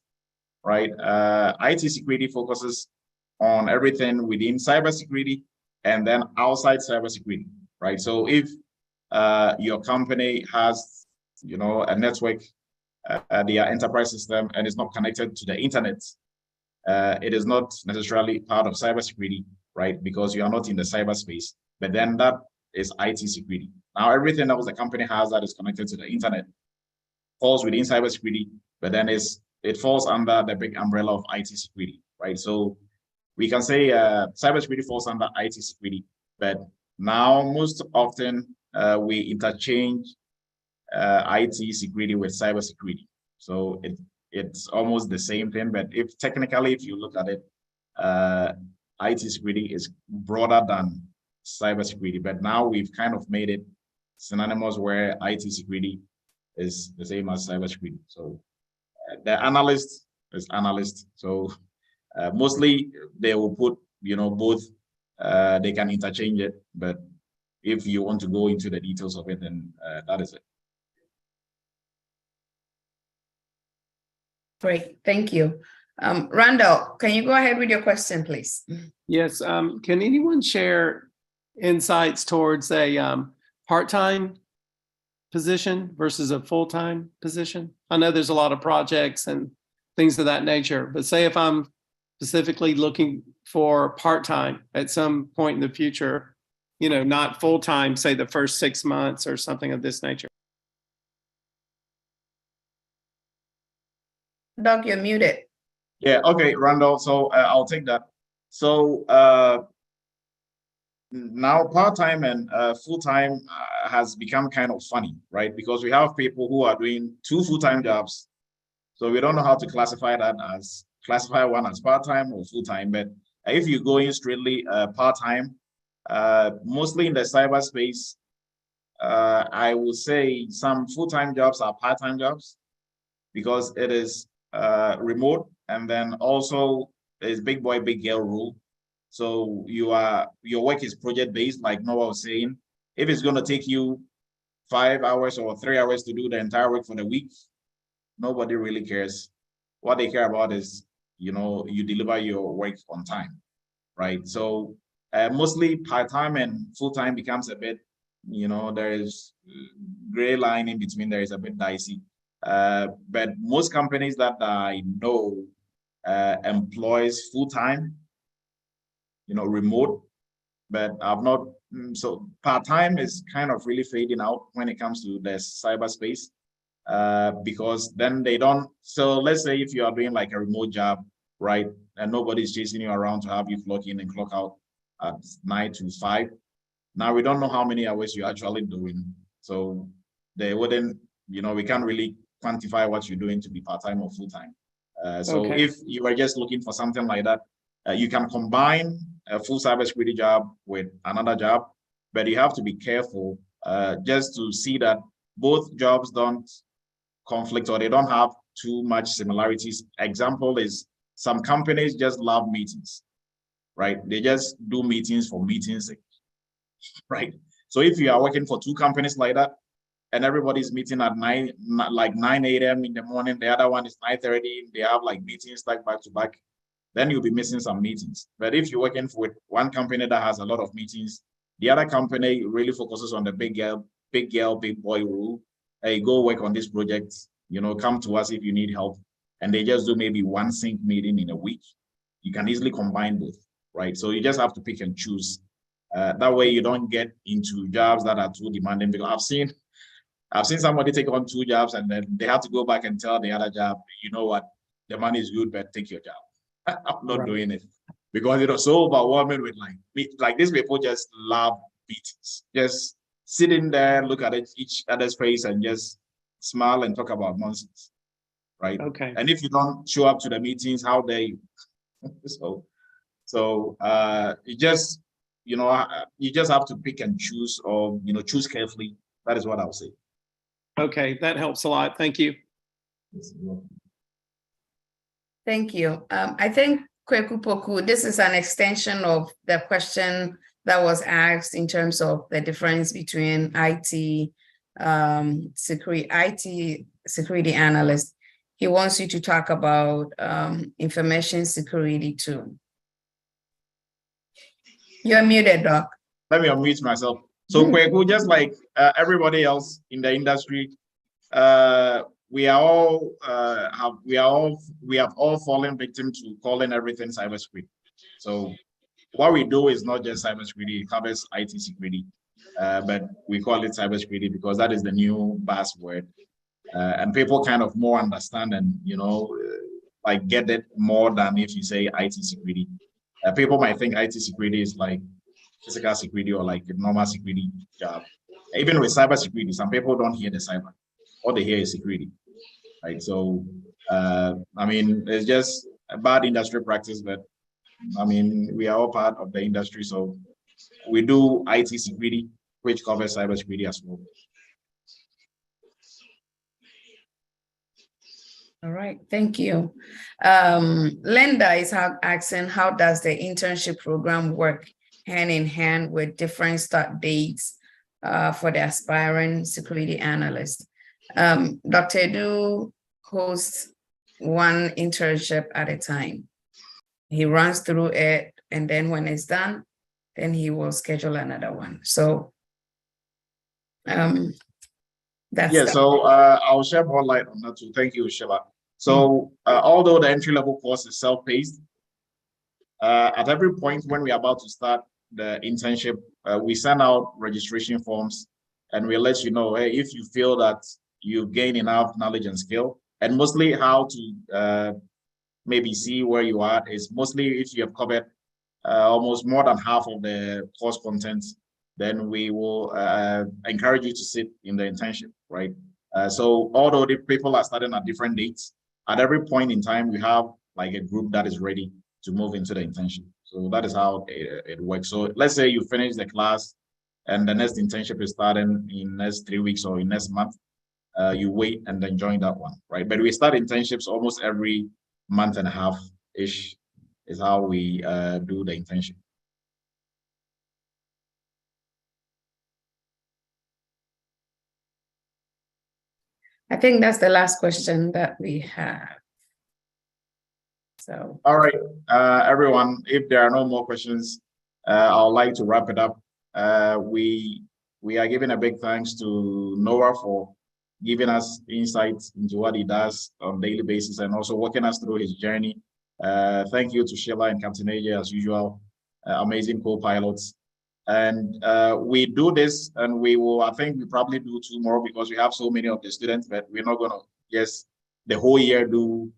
right? IT security focuses on everything within cybersecurity and then outside cybersecurity, right? So if your company has, a network, their enterprise system, and it's not connected to the internet, it is not necessarily part of cybersecurity, right? Because you are not in the cyberspace, but then that is IT security. Now, everything else the company has that is connected to the internet falls within cybersecurity, but then it falls under the big umbrella of IT security, right? So we can say cybersecurity falls under IT security, but now most often we interchange IT security with cybersecurity. So it's almost the same thing, but if you look at it, IT security is broader than cybersecurity, but now we've kind of made it synonymous where IT security is the same as cybersecurity. So the analyst is analyst. So mostly they will put, both, they can interchange it, but if you want to go into the details of it, then that is it. Great, thank you. Randall, can you go ahead with your question, please? Yes, can anyone share insights towards a part-time position versus a full-time position? I know there's a lot of projects and things of that nature, but say if I'm specifically looking for part-time at some point in the future, not full-time, say the first 6 months or something of this nature. Doug, you're muted. Yeah, okay, Randall, so I'll take that. So now part-time and full-time has become kind of funny, right? Because we have people who are doing 2 full-time jobs. So we don't know how to classify one as part-time or full-time, but if you go in straightly part-time, mostly in the cyberspace, I would say some full-time jobs are part-time jobs because it is remote, and then also there's big boy, big girl rule. So your work is project-based, like Noah was saying. If it's going to take you 5 hours or 3 hours to do the entire work for the week, nobody really cares. What they care about is, you deliver your work on time, right? So mostly part-time and full-time becomes a bit, there is gray line in between, there is a bit dicey. But most companies that I know employs full-time, remote, but I've not, so part-time is kind of really fading out when it comes to the cyberspace, because then they don't, so let's say if you are doing like a remote job, right, and nobody's chasing you around to have you clock in and clock out at 9 to 5. Now we don't know how many hours you're actually doing. So they wouldn't, we can't really quantify what you're doing to be part-time or full-time. So if you are just looking for something like that, you can combine a full cybersecurity job with another job, but you have to be careful just to see that both jobs don't conflict or they don't have too much similarities. Example is some companies just love meetings, right? They just do meetings for meetings sake, right? So if you are working for 2 companies like that, and everybody's meeting at 9 a.m. in the morning, the other one is 9:30, they have like meetings like back to back, then you'll be missing some meetings. But if you're working with one company that has a lot of meetings, the other company really focuses on the big girl, big boy rule. Hey, go work on this project, come to us if you need help. And they just do maybe 1 sync meeting in a week. You can easily combine both, right? So you just have to pick and choose. That way you don't get into jobs that are too demanding, because I've seen somebody take on 2 jobs and then they have to go back and tell the other job, you know what, the money is good, but take your job. I'm not doing it because it was so overwhelming with like these people just love meetings, just sitting there, look at each other's face and just smile and talk about nonsense, right? Okay. And if you don't show up to the meetings, how dare you? so you just, you just have to pick and choose, or, choose carefully. That is what I'll say. Okay, that helps a lot. Thank you. Thank you. I think, Kweku Poku, this is an extension of the question that was asked in terms of the difference between IT security analyst. He wants you to talk about information security too. You're muted, Doc. Let me unmute myself. So Kweku, just like everybody else in the industry, we have all fallen victim to calling everything cybersecurity. So what we do is not just cybersecurity; it covers IT security, but we call it cybersecurity because that is the new buzzword, and people kind of more understand and like get it more than if you say IT security. People might think IT security is like physical security or like a normal security job. Even with cybersecurity, some people don't hear the cyber. All they hear is security, right? So, I mean, it's just a bad industry practice, but I mean, we are all part of the industry. So we do IT security, which covers cybersecurity as well. All right, thank you. Linda is asking, how does the internship program work hand in hand with different start dates for the aspiring security analyst? Dr. Edu hosts one internship at a time. He runs through it, and then when it's done, then he will schedule another one. So that's So I'll share more light on that too. Thank you, Sheila. So although the entry-level course is self-paced, at every point when we're about to start the internship, we send out registration forms and we let you know, hey, if you feel that you gain enough knowledge and skill, and mostly how to maybe see where you are is mostly if you have covered almost more than half of the course content, then we will encourage you to sit in the internship, right? So although the people are starting at different dates, at every point in time, we have like a group that is ready to move into the internship. So that is how it works. So let's say you finish the class and the next internship is starting in next 3 weeks or in next month, you wait and then join that one, right? But we start internships almost every month and a half-ish is how we do the internship. I think that's the last question that we have. So, all right, everyone, if there are no more questions, I would like to wrap it up. We are giving a big thanks to Noah for giving us insights into what he does on a daily basis and also walking us through his journey. Thank you to Sheila and Captain AJ as usual, amazing co-pilots. And we do this, and we will, I think we probably do 2 more because we have so many of the students, but we're not gonna just the whole year do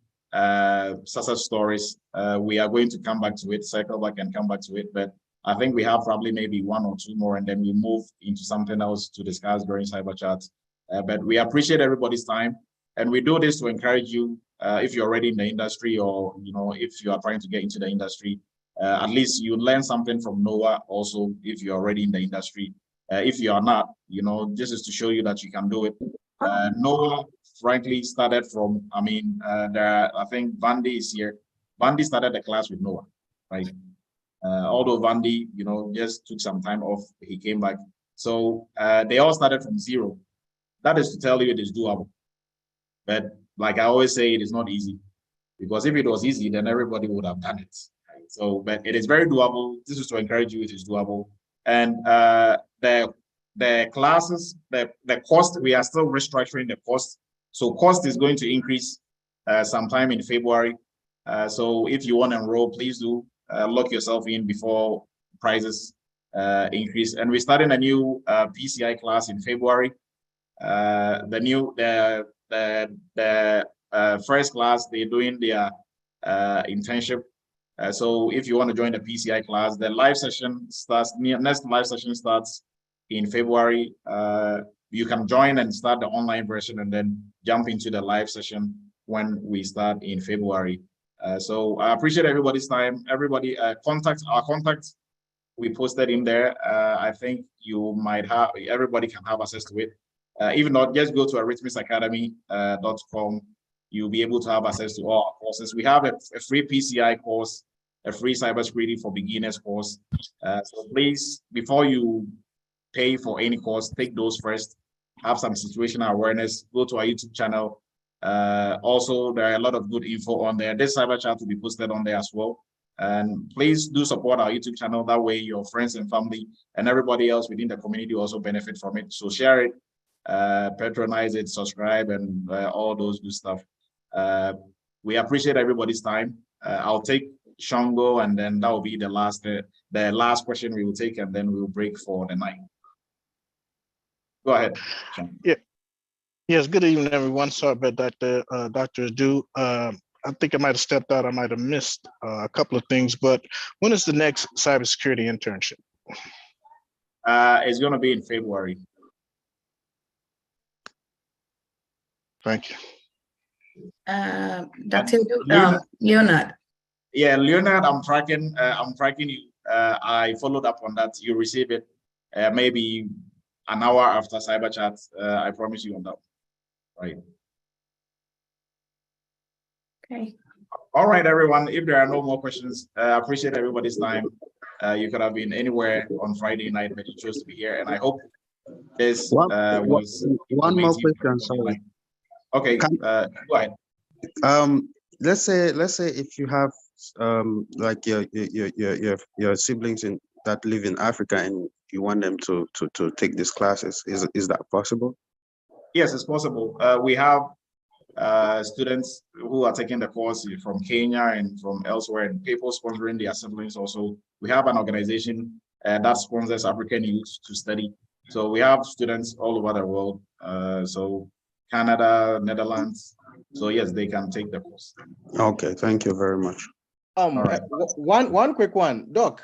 success stories. We are going to come back to it, circle back and come back to it, but I think we have probably maybe 1 or 2 more, and then we move into something else to discuss during Cyber Chat. But we appreciate everybody's time, and we do this to encourage you, if you're already in the industry or, if you are trying to get into the industry, at least you learn something from Noah also if you're already in the industry. If you are not, this is to show you that you can do it. Noah, frankly, started from, I think Vandy is here. Vandy started the class with Noah, right? Although Vandy, just took some time off, he came back. So they all started from zero. That is to tell you it is doable. But like I always say, it is not easy. Because if it was easy, then everybody would have done it. Right? So, but it is very doable. This is to encourage you, it is doable. And the classes, the cost, we are still restructuring the cost. So cost is going to increase sometime in February. So if you want to enroll, please do lock yourself in before prices increase. And we're starting a new PCI class in February. The first class, they're doing their internship. So if you want to join the PCI class, the live session starts, next live session starts in February. You can join and start the online version and then jump into the live session when we start in February. So I appreciate everybody's time. Everybody, our contacts we posted in there. I think you might have, everybody can have access to it. If not, just go to eretmisacademy.com. You'll be able to have access to all our courses. We have a free PCI course, a free cybersecurity for beginners course. So please, before you pay for any course, take those first, have some situational awareness, go to our YouTube channel. Also, there are a lot of good info on there. This cyber chat will be posted on there as well. And please do support our YouTube channel. That way your friends and family and everybody else within the community also benefit from it. So share it, patronize it, subscribe, and all those good stuff. We appreciate everybody's time. I'll take Shango, and then that will be the last question we will take, and then we will break for the night. Go ahead, Shango. Yeah. Yes, good evening, everyone. Sorry about Dr. Adu. I think I might have stepped out. I might have missed a couple of things, but when is the next cybersecurity internship? It's going to be in February. Thank you. Dr. Leonard. Yeah, Leonard, I'm tracking you. I followed up on that. You receive it maybe an hour after cyber chat. I promise you on that. Right. Okay. All right, everyone. If there are no more questions, I appreciate everybody's time. You could have been anywhere on Friday night, but you chose to be here. And I hope this was one more question. Sorry. Okay, go ahead. Let's say if you have like your siblings that live in Africa and you want them to take these classes, is that possible? Yes, it's possible. We have students who are taking the course from Kenya and from elsewhere, and people sponsoring their siblings also. We have an organization that sponsors African youth to study. So we have students all over the world. So Canada, Netherlands. So yes, they can take the course. Okay, thank you very much. Right. One quick one, Doc.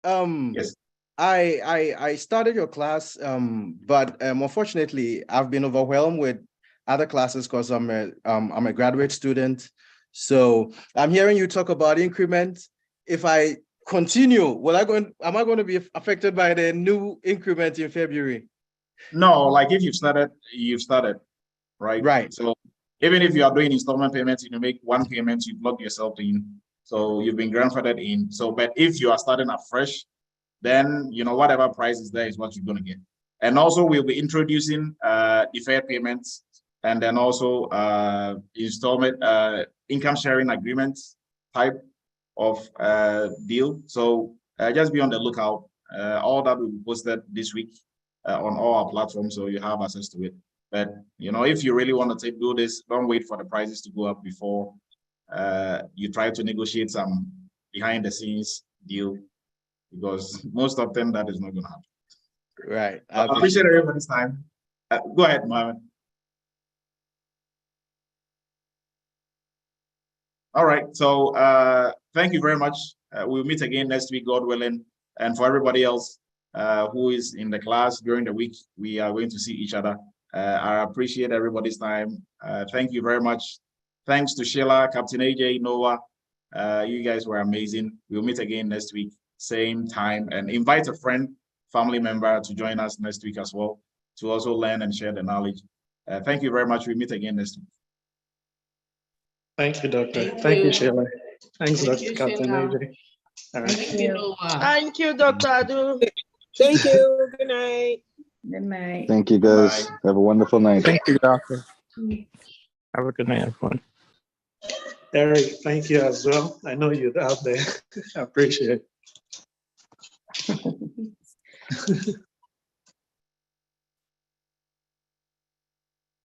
Yes. I started your class, but unfortunately, I've been overwhelmed with other classes because I'm a graduate student. So I'm hearing you talk about increment. If I continue, am I going to be affected by the new increment in February? No, like if you've started, right? Right. So even if you are doing installment payments, you make one payment, you plug yourself in. So you've been grandfathered in. So, but if you are starting afresh, then whatever price is there is what you're going to get. And also we'll be introducing deferred payments, and then also installment income sharing agreements type of deal. So just be on the lookout. All that will be posted this week on all our platforms, so you have access to it. But if you really want to do this, don't wait for the prices to go up before you try to negotiate some behind the scenes deal, because most of them that is not going to happen. Right. I appreciate everybody's time. Go ahead, Mohammed. All right. So thank you very much. We'll meet again next week, God willing. And for everybody else who is in the class during the week, we are going to see each other. I appreciate everybody's time. Thank you very much. Thanks to Sheila, Captain AJ, Noah. You guys were amazing. We'll meet again next week, same time, and invite a friend, family member to join us next week as well, to also learn and share the knowledge. Thank you very much. We'll meet again next week. Thank you, Doctor. Thank you, Sheila. Thanks, Dr. Captain AJ. Thank you, Dr. Adu. Thank you. Good night. Good night. Thank you, guys. Bye. Have a wonderful night. Thank you, Doctor. Have a good night, everyone. Eric, thank you as well. I know you're out there. I appreciate it.